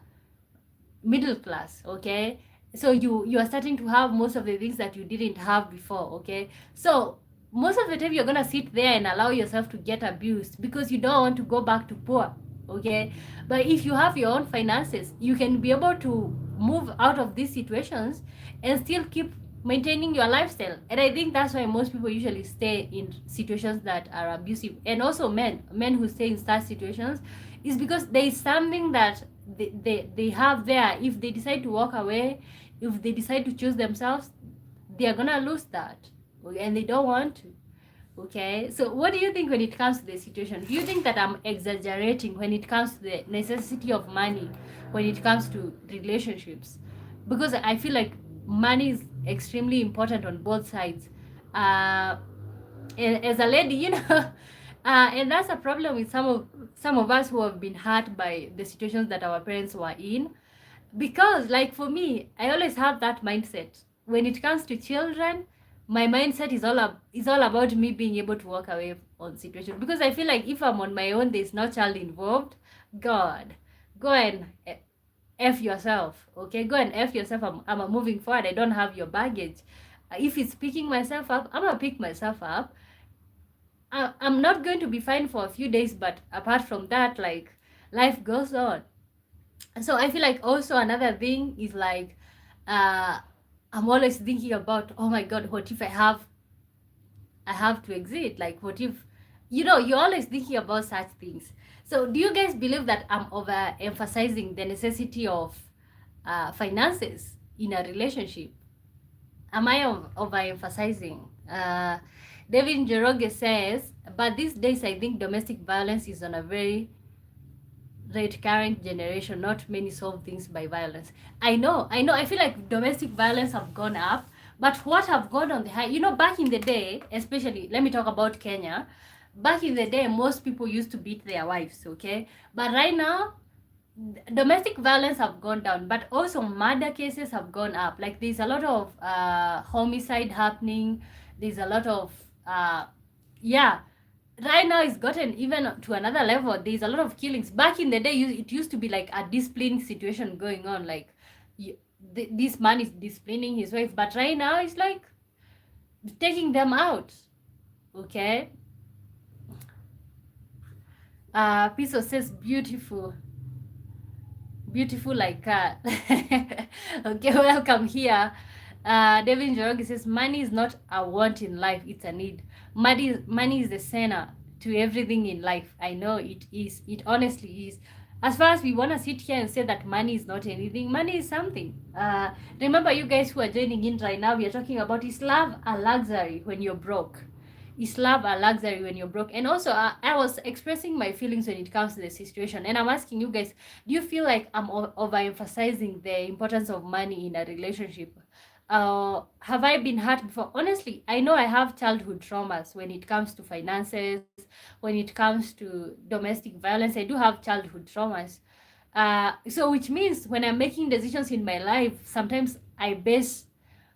middle class. Okay, so you are starting to have most of the things that you didn't have before. Okay, so most of the time you're gonna sit there and allow yourself to get abused because you don't want to go back to poor. Okay, but if you have your own finances, you can be able to move out of these situations and still keep maintaining your lifestyle. And I think that's why most people usually stay in situations that are abusive. And also men who stay in such situations is because there is something that they have there. If they decide to walk away, if they decide to choose themselves, they are gonna lose that. Okay? And they don't want to. Okay, so what do you think when it comes to the situation? Do you think that I'm exaggerating when it comes to the necessity of money when it comes to relationships? Because I feel like money is extremely important on both sides. uh as a lady, and that's a problem with some of us who have been hurt by the situations that our parents were in. Because like for me, I always have that mindset when it comes to children. My mindset is all about me being able to walk away on situations, because I feel like if I'm on my own, there's no child involved. God, go and f yourself. Okay, go and f yourself. I'm moving forward. I don't have your baggage. If it's picking myself up, I'm gonna pick myself up. I'm not going to be fine for a few days, but apart from that, like, life goes on. So I feel like also another thing is like, uh I'm always thinking about, oh my god, what if I have to exit? Like, what if, you're always thinking about such things. So do you guys believe that I'm over emphasizing the necessity of finances in a relationship? Am I overemphasizing? David Njoroge says, but these days I think domestic violence is on a very rate. Current generation, not many solve things by violence. I feel like domestic violence have gone up, but what have gone on the high, back in the day, especially, let me talk about Kenya. Back in the day, most people used to beat their wives. Okay, but right now, domestic violence have gone down, but also murder cases have gone up. Like there's a lot of homicide happening. There's a lot of yeah, right now it's gotten even to another level. There's a lot of killings. Back in the day, it used to be like a disciplining situation going on, like this man is disciplining his wife, but right now it's like taking them out. Okay, Piso says beautiful. Beautiful like that. Okay, welcome here. Devin Jorogi says money is not a want in life, it's a need. Money is the center to everything in life. I know it is. It honestly is. As far as we want to sit here and say that money is not anything, money is something. Remember, you guys who are joining in right now, we are talking about, is love a luxury when you're broke? Is love a luxury when you're broke? And also, I was expressing my feelings when it comes to the situation, and I'm asking you guys, do you feel like I'm overemphasizing the importance of money in a relationship? Have I been hurt before? Honestly, I know I have childhood traumas when it comes to finances, when it comes to domestic violence. I do have childhood traumas. So which means when I'm making decisions in my life, sometimes I base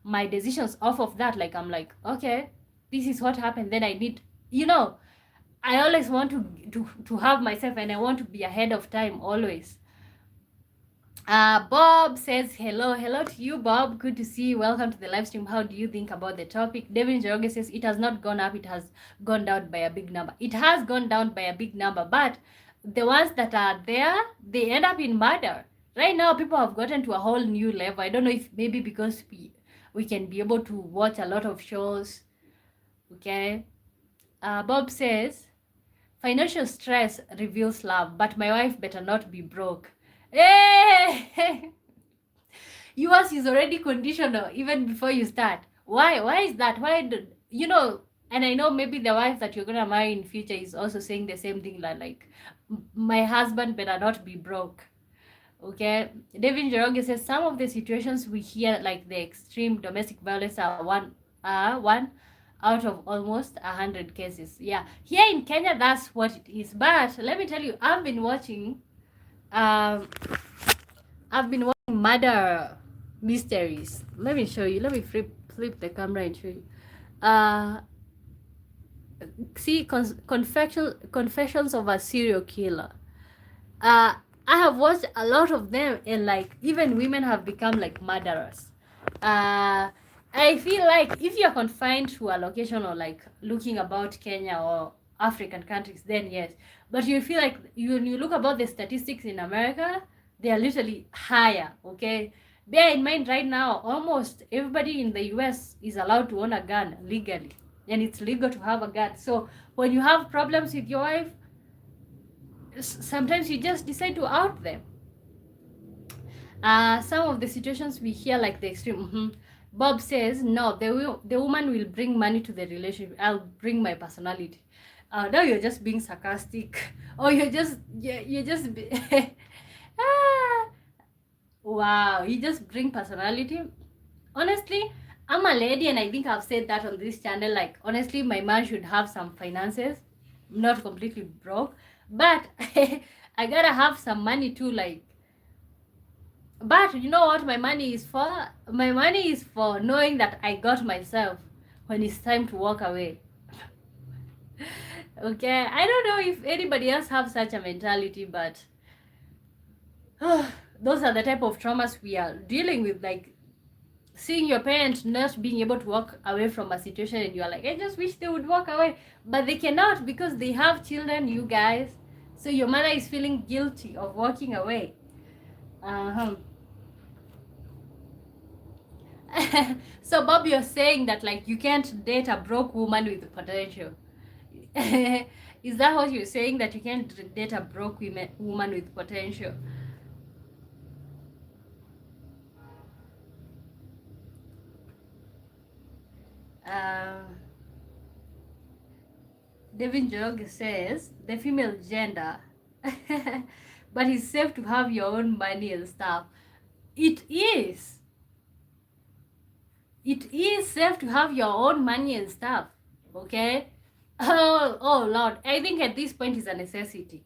my decisions off of that. Like, I'm like, okay, this is what happened, then I need, I always want to have myself, and I want to be ahead of time always. Bob says hello to you, Bob. Good to see you. Welcome to the live stream. How do you think about the topic? Devin Joroge says it has not gone up, it has gone down by a big number. It has gone down by a big number, but the ones that are there, they end up in murder. Right now, people have gotten to a whole new level. I don't know if maybe because we can be able to watch a lot of shows. Okay. Bob says financial stress reveals love, but my wife better not be broke. Hey! Yours is already conditional even before you start. Why is that? And I know maybe the wife that you're gonna marry in future is also saying the same thing, like my husband better not be broke. Okay. Devin Joroge says some of the situations we hear, like the extreme domestic violence, are one out of almost 100 cases. Yeah, here in Kenya that's what it is. But let me tell you, I've been watching murder mysteries. Let me show you. Let me flip the camera and show you. See, confessions of a serial killer. I have watched a lot of them, and like even women have become like murderers. I feel like if you're confined to a location, or like looking about Kenya or African countries, then yes. But you feel like when you look about the statistics in America, they are literally higher. Okay, bear in mind right now, almost everybody in the US is allowed to own a gun legally, and it's legal to have a gun. So when you have problems with your wife, sometimes you just decide to out them. Some of the situations we hear, like the extreme. Bob says, no, the woman will bring money to the relationship. I'll bring my personality. Now you're just being sarcastic, or you're just wow, you just bring personality. Honestly, I'm a lady, and I think I've said that on this channel. Like, honestly, my man should have some finances, not completely broke, but I gotta have some money too. Like, but you know what my money is for? My money is for knowing that I got myself when it's time to walk away. Okay, I don't know if anybody else have such a mentality, but those are the type of traumas we are dealing with. Like, seeing your parents not being able to walk away from a situation, and you're like, I just wish they would walk away, but they cannot because they have children, you guys. So your mother is feeling guilty of walking away. So Bob, you're saying that like you can't date a broke woman with potential. Is that what you're saying, that you can't date a broke woman with potential? Devin Jog says the female gender, but it's safe to have your own money and stuff. It is. It is safe to have your own money and stuff. Okay. Oh Lord, I think at this point is a necessity.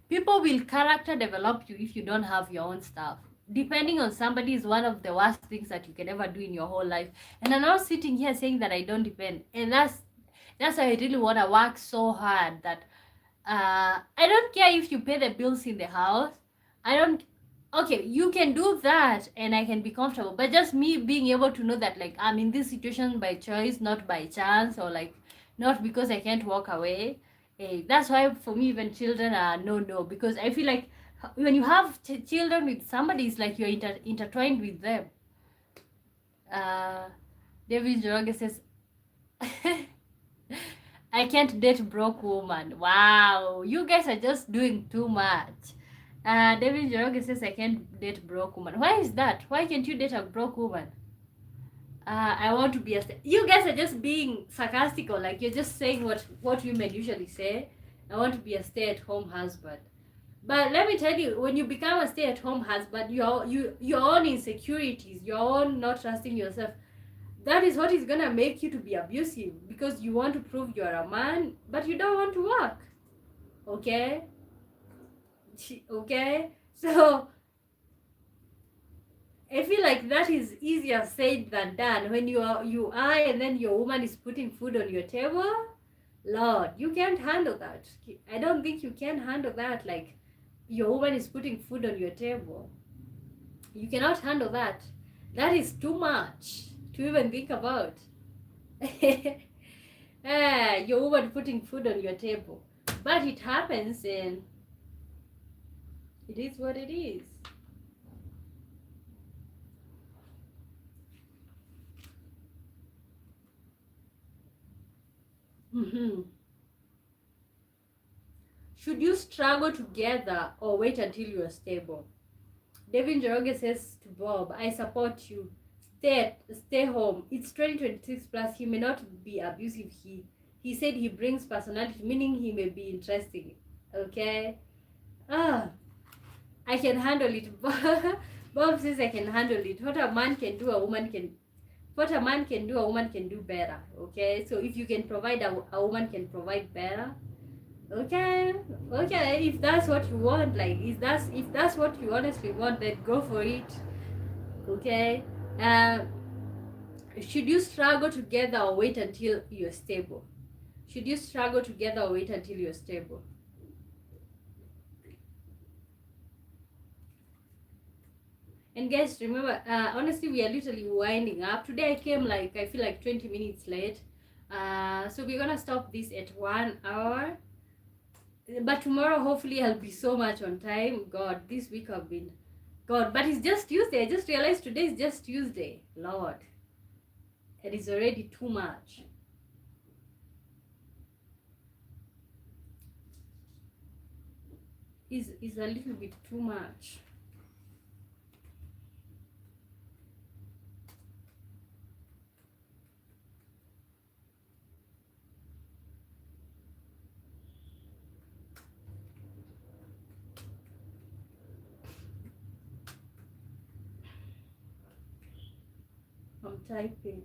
People will character develop you if you don't have your own stuff. Depending on somebody is one of the worst things that you can ever do in your whole life. And I'm not sitting here saying that I don't depend. And that's why I really want to work so hard that I don't care if you pay the bills in the house. Okay, you can do that and I can be comfortable. But just me being able to know that like I'm in this situation by choice, not by chance, or like not because I can't walk away. Hey, that's why for me even children are no, because I feel like when you have children with somebody, it's like you're intertwined with them. uh David Joroge says I can't date broke woman. Wow, you guys are just doing too much. David Joroge says I can't date broke woman. Why is that? Why can't you date a broke woman? I want to be a. You guys are just being sarcastic, or like you're just saying what women usually say. I want to be a stay-at-home husband. But let me tell you, when you become a stay-at-home husband, your own insecurities, your own not trusting yourself, that is what is gonna make you to be abusive, because you want to prove you're a man, but you don't want to work. Okay? Okay? So I feel like that is easier said than done. When you are and then your woman is putting food on your table, Lord, you can't handle that. I don't think you can handle that. Like, your woman is putting food on your table. You cannot handle that. That is too much to even think about. Your woman putting food on your table. But it happens, and it is what it is. Mm-hmm. Should you struggle together or wait until you are stable? Devin Joroge says to Bob, I support you. Stay home. It's 2026 plus. He may not be abusive. He said he brings personality, meaning he may be interesting. Okay? Ah, I can handle it. Bob says I can handle it. What a man can do, a woman can. What a man can do, a woman can do better. Okay? So if you can provide, a woman can provide better. Okay, okay, if that's what you want, like, if that's what you honestly want, then go for it. Okay. uh, should you struggle together or wait until you're stable? Should you struggle together or wait until you're stable? And guys, remember, honestly, we are literally winding up today. I came, like, I feel like 20 minutes late. So we're gonna stop this at 1 hour, but tomorrow hopefully I'll be so much on time. God, this week I've been, God, but it's just Tuesday. I just realized today is just Tuesday. Lord, it is already too much. Is a little bit too much. I'm typing.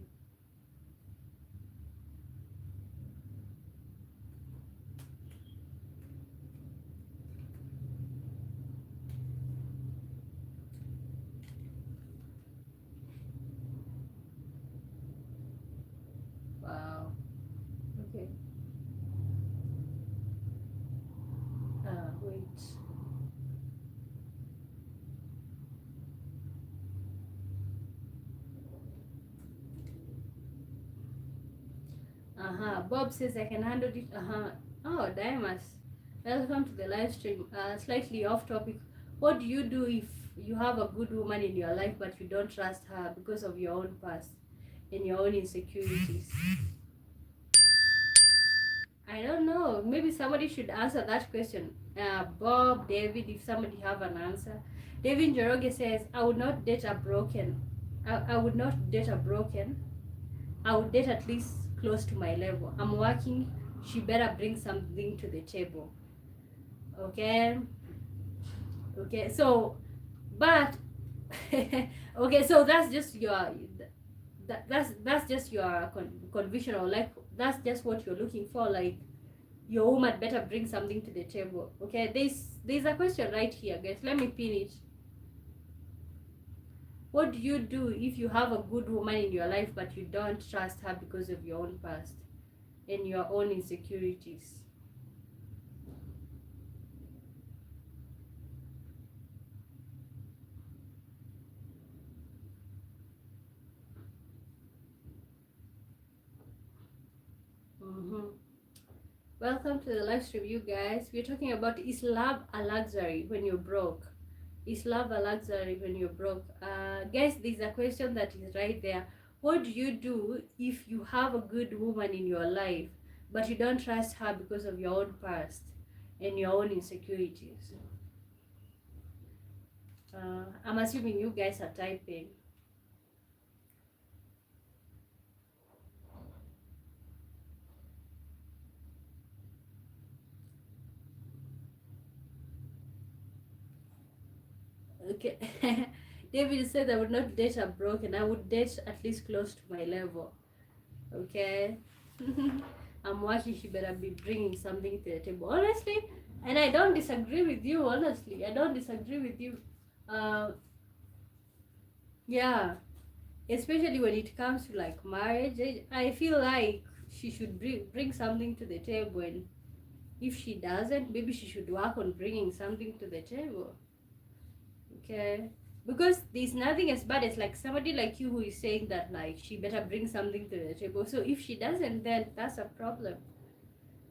Wow. Okay. Wait. Bob says I can handle it. Oh, Dimas. Welcome to the live stream. Slightly off topic. What do you do if you have a good woman in your life but you don't trust her because of your own past and your own insecurities? I don't know. Maybe somebody should answer that question. Bob, David, if somebody have an answer. David Joroge says, I would not date a broken. I would not date a broken. I would date at least close to my level. I'm working. She better bring something to the table. Okay. Okay. So, but okay. So that's just your that's just your conviction, or like that's just what you're looking for. Like, your woman better bring something to the table. Okay. There's a question right here, guys. Let me pin it. What do you do if you have a good woman in your life but you don't trust her because of your own past and your own insecurities? Mm-hmm. Welcome to the live stream, you guys. We're talking about, is love a luxury when you're broke? Is love a luxury when you're broke? Guys, there's a question that is right there. What do you do if you have a good woman in your life, but you don't trust her because of your own past and your own insecurities? I'm assuming you guys are typing. Okay. David said I would not date a broke, and I would date at least close to my level. Okay. I'm working, she better be bringing something to the table. Honestly, and I don't disagree with you, honestly. I don't disagree with you. Uh, yeah. Especially when it comes to like marriage, I feel like she should bring something to the table. And if she doesn't, maybe she should work on bringing something to the table. Okay, because there's nothing as bad as like somebody like you who is saying that like she better bring something to the table. So if she doesn't, then that's a problem.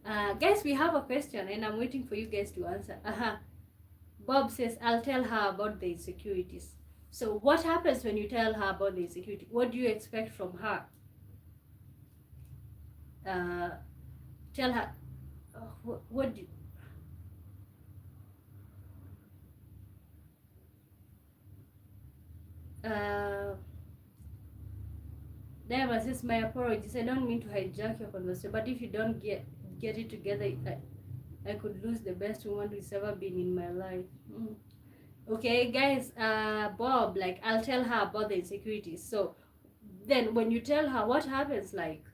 Guys, we have a question and I'm waiting for you guys to answer. Bob says, I'll tell her about the insecurities. So what happens when you tell her about the insecurity? What do you expect from her? Tell her, what do you, Diamond says, my apologies. I don't mean to hijack your conversation, but if you don't get it together, I could lose the best woman who's ever been in my life. Okay, guys, Bob, like, I'll tell her about the insecurities. So then when you tell her, what happens? Like,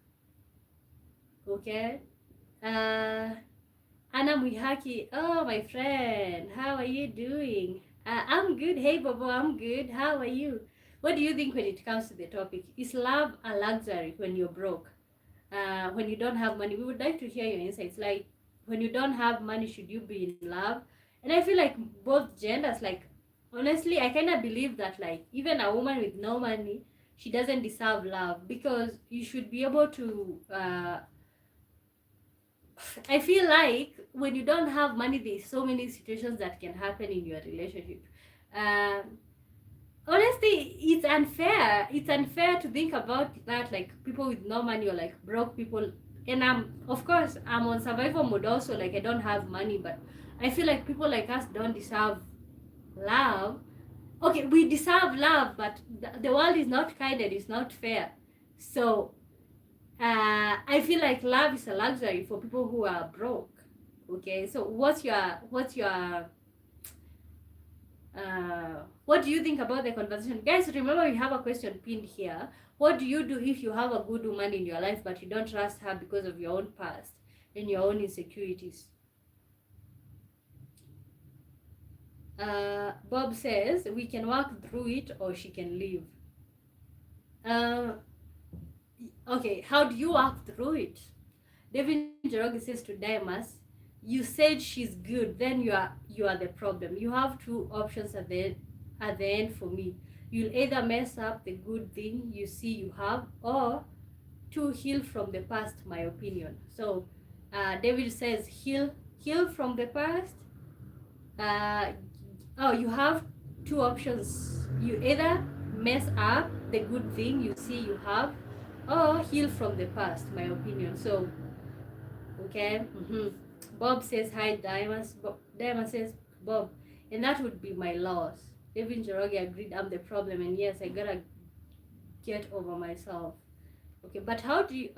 okay, Anna Muhaki, oh, my friend, how are you doing? I'm good. Hey, Bobo, I'm good. How are you? What do you think when it comes to the topic? Is love a luxury when you're broke? When you don't have money? We would like to hear your insights. Like, when you don't have money, should you be in love? And I feel like both genders, like, honestly, I kind of believe that, like, even a woman with no money, she doesn't deserve love, because you should be able to I feel like when you don't have money, there's so many situations that can happen in your relationship. Um, Honestly, it's unfair. It's unfair to think about that, like people with no money or like broke people. And of course, I'm on survival mode also. Like I don't have money, but I feel like people like us don't deserve love. Okay, we deserve love, but the world is not kind and it's not fair. So I feel like love is a luxury for people who are broke. Okay, so what do you think about the conversation, guys? Remember, we have a question pinned here. What do you do if you have a good woman in your life but you don't trust her because of your own past and your own insecurities? Bob says we can work through it or she can leave. Okay, how do you work through it? David Njoroge says to Dimas, you said she's good, then you are the problem. You have two options at the end for me. You'll either mess up the good thing you see you have, or to heal from the past, my opinion. So David says heal from the past. You have two options. You either mess up the good thing you see you have, or heal from the past, my opinion. So okay. Bob says hi, Diamond. Diamond says Bob, and that would be my loss. David Njoroge agreed I'm the problem, and yes, I gotta get over myself. Okay, but how do you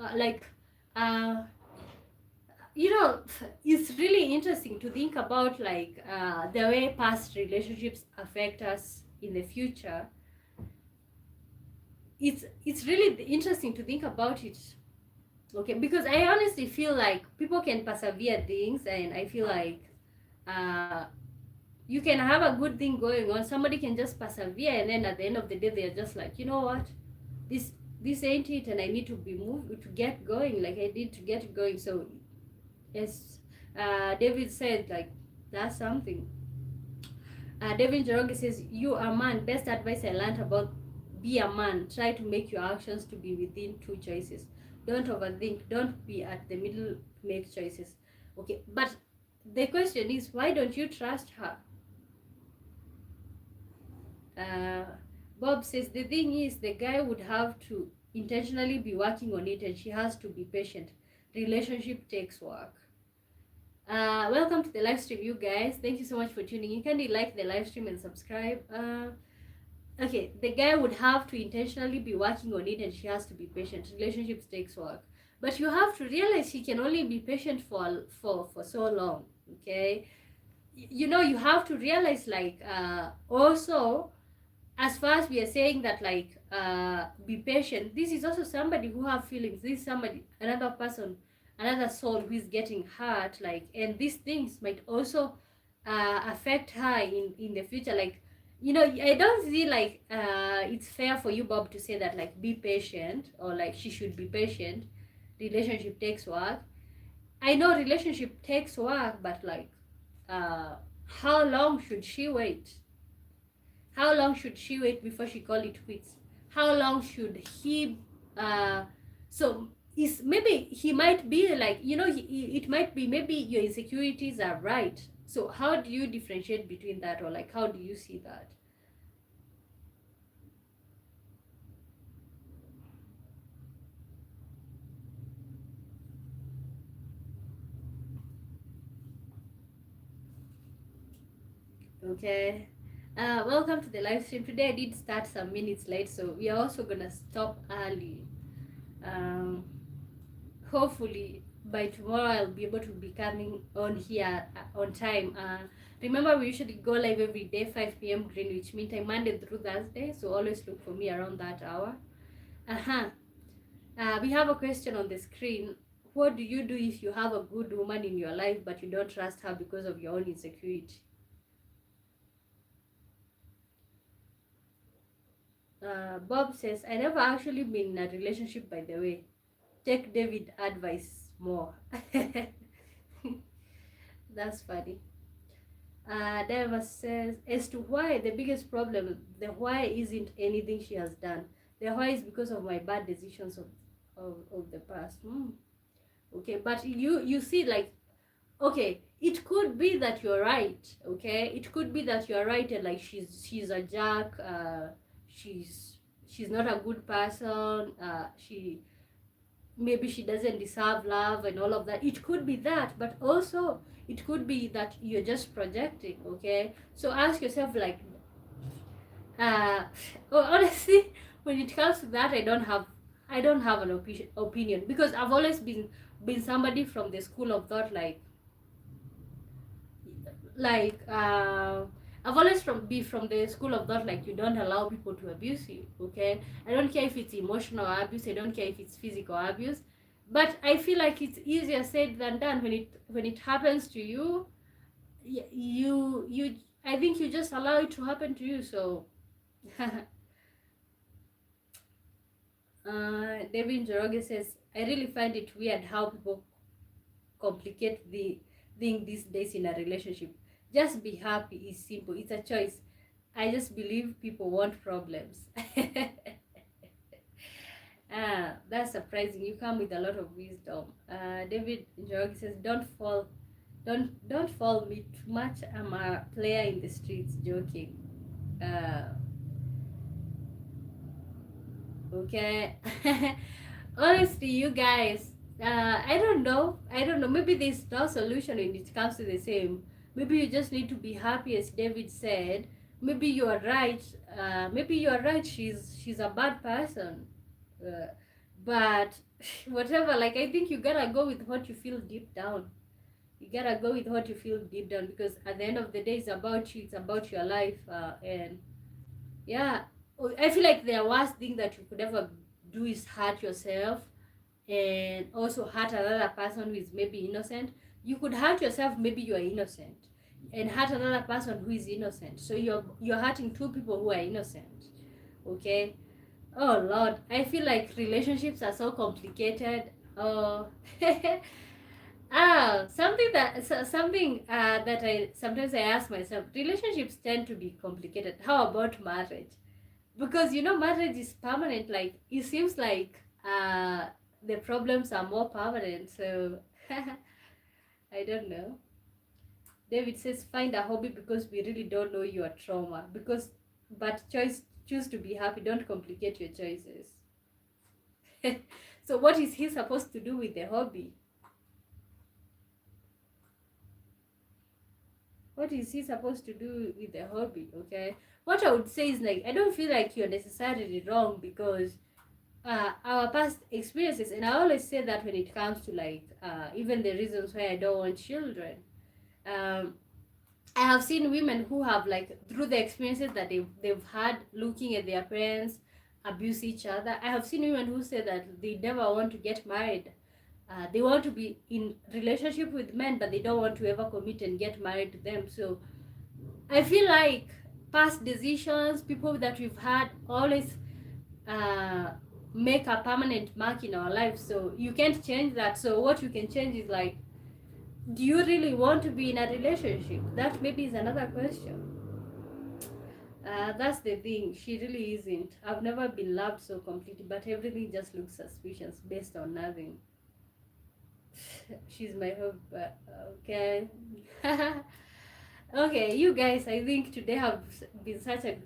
you know, it's really interesting to think about like the way past relationships affect us in the future. It's really interesting to think about it. Okay, because I honestly feel like people can persevere things, and I feel like you can have a good thing going on, somebody can just persevere, and then at the end of the day they're just like, you know what, this ain't it, and I need to be moved to get going, like I need to get going. So as David said, like, that's something. David Njoroge says, you are a man, best advice I learned about be a man, try to make your actions to be within two choices. Don't overthink, don't be at the middle, make choices. Okay, but the question is, why don't you trust her? uh, Bob says the thing is the guy would have to intentionally be working on it, and she has to be patient. Relationship takes work. Welcome to the live stream, you guys. Thank you so much for tuning in. Can you like the live stream and subscribe? Okay, the guy would have to intentionally be working on it, and she has to be patient. Relationships takes work, but you have to realize he can only be patient for so long. Okay, you know, you have to realize, like, also, as far as we are saying that, like, be patient, this is also somebody who have feelings. This is somebody, another person, another soul who is getting hurt, like, and these things might also affect her in the future. Like, you know, I don't see, like, it's fair for you, Bob, to say that, like, be patient, or like she should be patient. Relationship takes work. I know relationship takes work, but like, how long should she wait? How long should she wait before she call it quits? How long should he? So is maybe he might be like, you know, it might be maybe your insecurities are right. So how do you differentiate between that, or like how do you see that? Okay. Welcome to the live stream. Today I did start some minutes late, so we are also gonna stop early. Um, Hopefully by tomorrow I'll be able to be coming on here on time. Remember, we usually go live every day 5 p.m. Greenwich Mean Time, Monday through Thursday, so always look for me around that hour. We have a question on the screen. What do you do if you have a good woman in your life but you don't trust her because of your own insecurity? Bob says, I never actually been in a relationship, by the way. Take David advice more. That's funny. Deva says, as to why, the biggest problem, the why isn't anything she has done. The why is because of my bad decisions of the past. Okay, but you see, like, okay, it could be that you're right. Okay, it could be that you're right, and like she's a jerk. She's not a good person. Maybe she doesn't deserve love and all of that. It could be that, but also it could be that you're just projecting. Okay, so ask yourself, like, uh well, honestly, when it comes to that, I don't have an opinion, because I've always been somebody from the school of thought, like I've always be from the school of thought, like, you don't allow people to abuse you. Okay, I don't care if it's emotional abuse, I don't care if it's physical abuse, but I feel like it's easier said than done when it happens to you. You I think you just allow it to happen to you. So David Njoroge says, I really find it weird how people complicate the thing these days in a relationship. Just be happy is simple. It's a choice. I just believe people want problems. That's surprising. You come with a lot of wisdom. David Njoroge says, don't fall me too much. I'm a player in the streets, joking. Okay. Honestly, you guys, I don't know, maybe there's no solution when it comes to the same. Maybe you just need to be happy, as David said. Maybe you are right. Maybe you are right, she's a bad person. uh, but whatever, like, I think you gotta go with what you feel deep down. You gotta go with what you feel deep down, because at the end of the day, it's about you, it's about your life. And yeah, I feel like the worst thing that you could ever do is hurt yourself, and also hurt another person who is maybe innocent. You could hurt yourself, maybe you are innocent, and hurt another person who is innocent. So you're hurting two people who are innocent. Okay. Oh Lord, I feel like relationships are so complicated. Oh. Something that I sometimes I ask myself, relationships tend to be complicated. How about marriage? Because you know, marriage is permanent. Like, it seems like the problems are more permanent. So I don't know. David says, find a hobby because we really don't know your trauma. But choose to be happy. Don't complicate your choices. So what is he supposed to do with the hobby? What is he supposed to do with the hobby? Okay. What I would say is, like, I don't feel like you're necessarily wrong, because our past experiences, and I always say that when it comes to, like, even the reasons why I don't want children. Um, I have seen women who have, like, through the experiences that they've had looking at their parents abuse each other. I have seen women who say that they never want to get married. They want to be in relationship with men, but they don't want to ever commit and get married to them. So I feel like past decisions, people that we've had, always uh, make a permanent mark in our lives. So you can't change that. So what you can change is, like, do you really want to be in a relationship? That maybe is another question. That's the thing. She really isn't. I've never been loved so completely, but everything just looks suspicious based on nothing. She's my hope, but okay. Okay, you guys, I think today have been such a,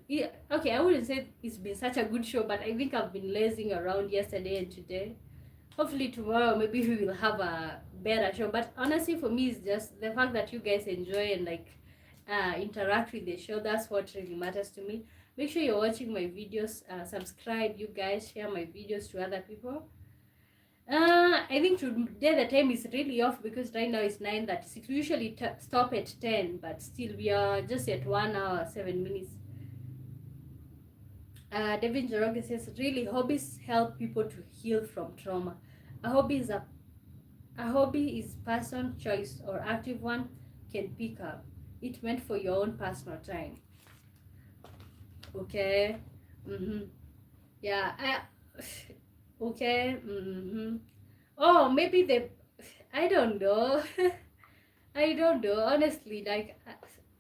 okay, I wouldn't say it's been such a good show, but I think I've been lazing around yesterday and today. Hopefully tomorrow maybe we will have a better show, but honestly for me it's just the fact that you guys enjoy and, like, interact with the show. That's what really matters to me. Make sure you're watching my videos, subscribe, you guys, share my videos to other people. I think today the time is really off because right now it's 9:36. We usually stop at 10, but still we are just at 1 hour 7 minutes. Devin Joroge says, really, hobbies help people to heal from trauma. A hobby is person choice or active one can pick up. It meant for your own personal time. Okay. Yeah. Okay. Oh, maybe I don't know. I don't know. Honestly, like,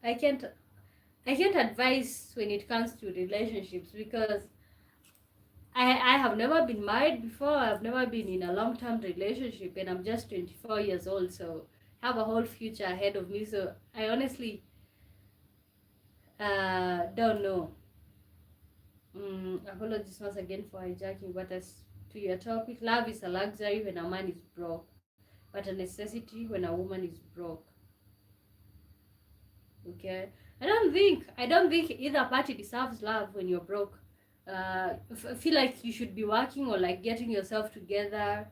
I can't advise when it comes to relationships, because I have never been married before. I've never been in a long-term relationship, and I'm just 24 years old, so I have a whole future ahead of me. So I honestly don't know. Apologies once again for hijacking, but as to your topic, love is a luxury when a man is broke, but a necessity when a woman is broke. Okay, I don't think either party deserves love when you're broke. Feel like you should be working or, like, getting yourself together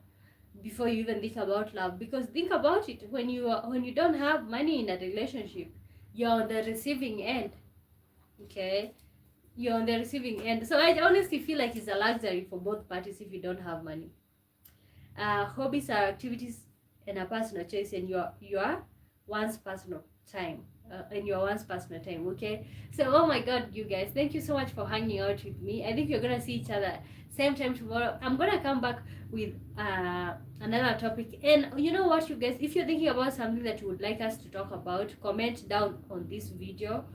before you even think about love, because think about it, when you don't have money in a relationship, you're on the receiving end. Okay, you're on the receiving end. So I honestly feel like it's a luxury for both parties if you don't have money. Hobbies are activities and a personal choice, and your one's personal time. In your one's personal time. Okay, so oh my god, you guys, thank you so much for hanging out with me. I think you're gonna see each other same time tomorrow. I'm gonna come back with another topic. And you know what, you guys, if you're thinking about something that you would like us to talk about, comment down on this video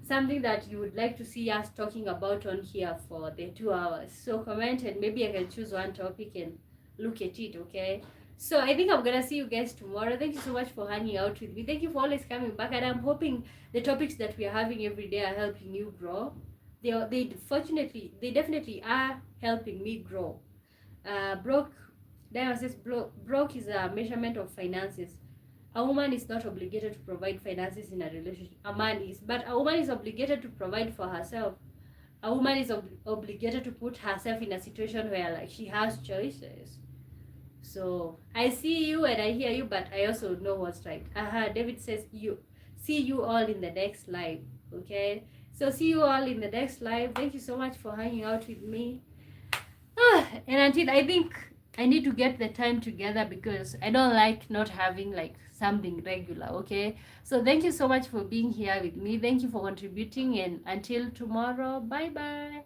something that you would like to see us talking about on here for the 2 hours. So comment, and maybe I can choose one topic and look at it. Okay, so I think I'm gonna see you guys tomorrow. Thank you so much for hanging out with me. Thank you for always coming back, and I'm hoping the topics that we are having every day are helping you grow. They definitely are helping me grow. Broke Diana says, broke is a measurement of finances. A woman is not obligated to provide finances in a relationship. A man is, but a woman is obligated to provide for herself. A woman is obligated to put herself in a situation where, like, she has choices. So I see you and I hear you, but I also know what's right. David says, see you all in the next live. Okay, so see you all in the next live. Thank you so much for hanging out with me. And until, I think I need to get the time together, because I don't like not having, like, something regular. Okay, so thank you so much for being here with me. Thank you for contributing, and until tomorrow, bye bye.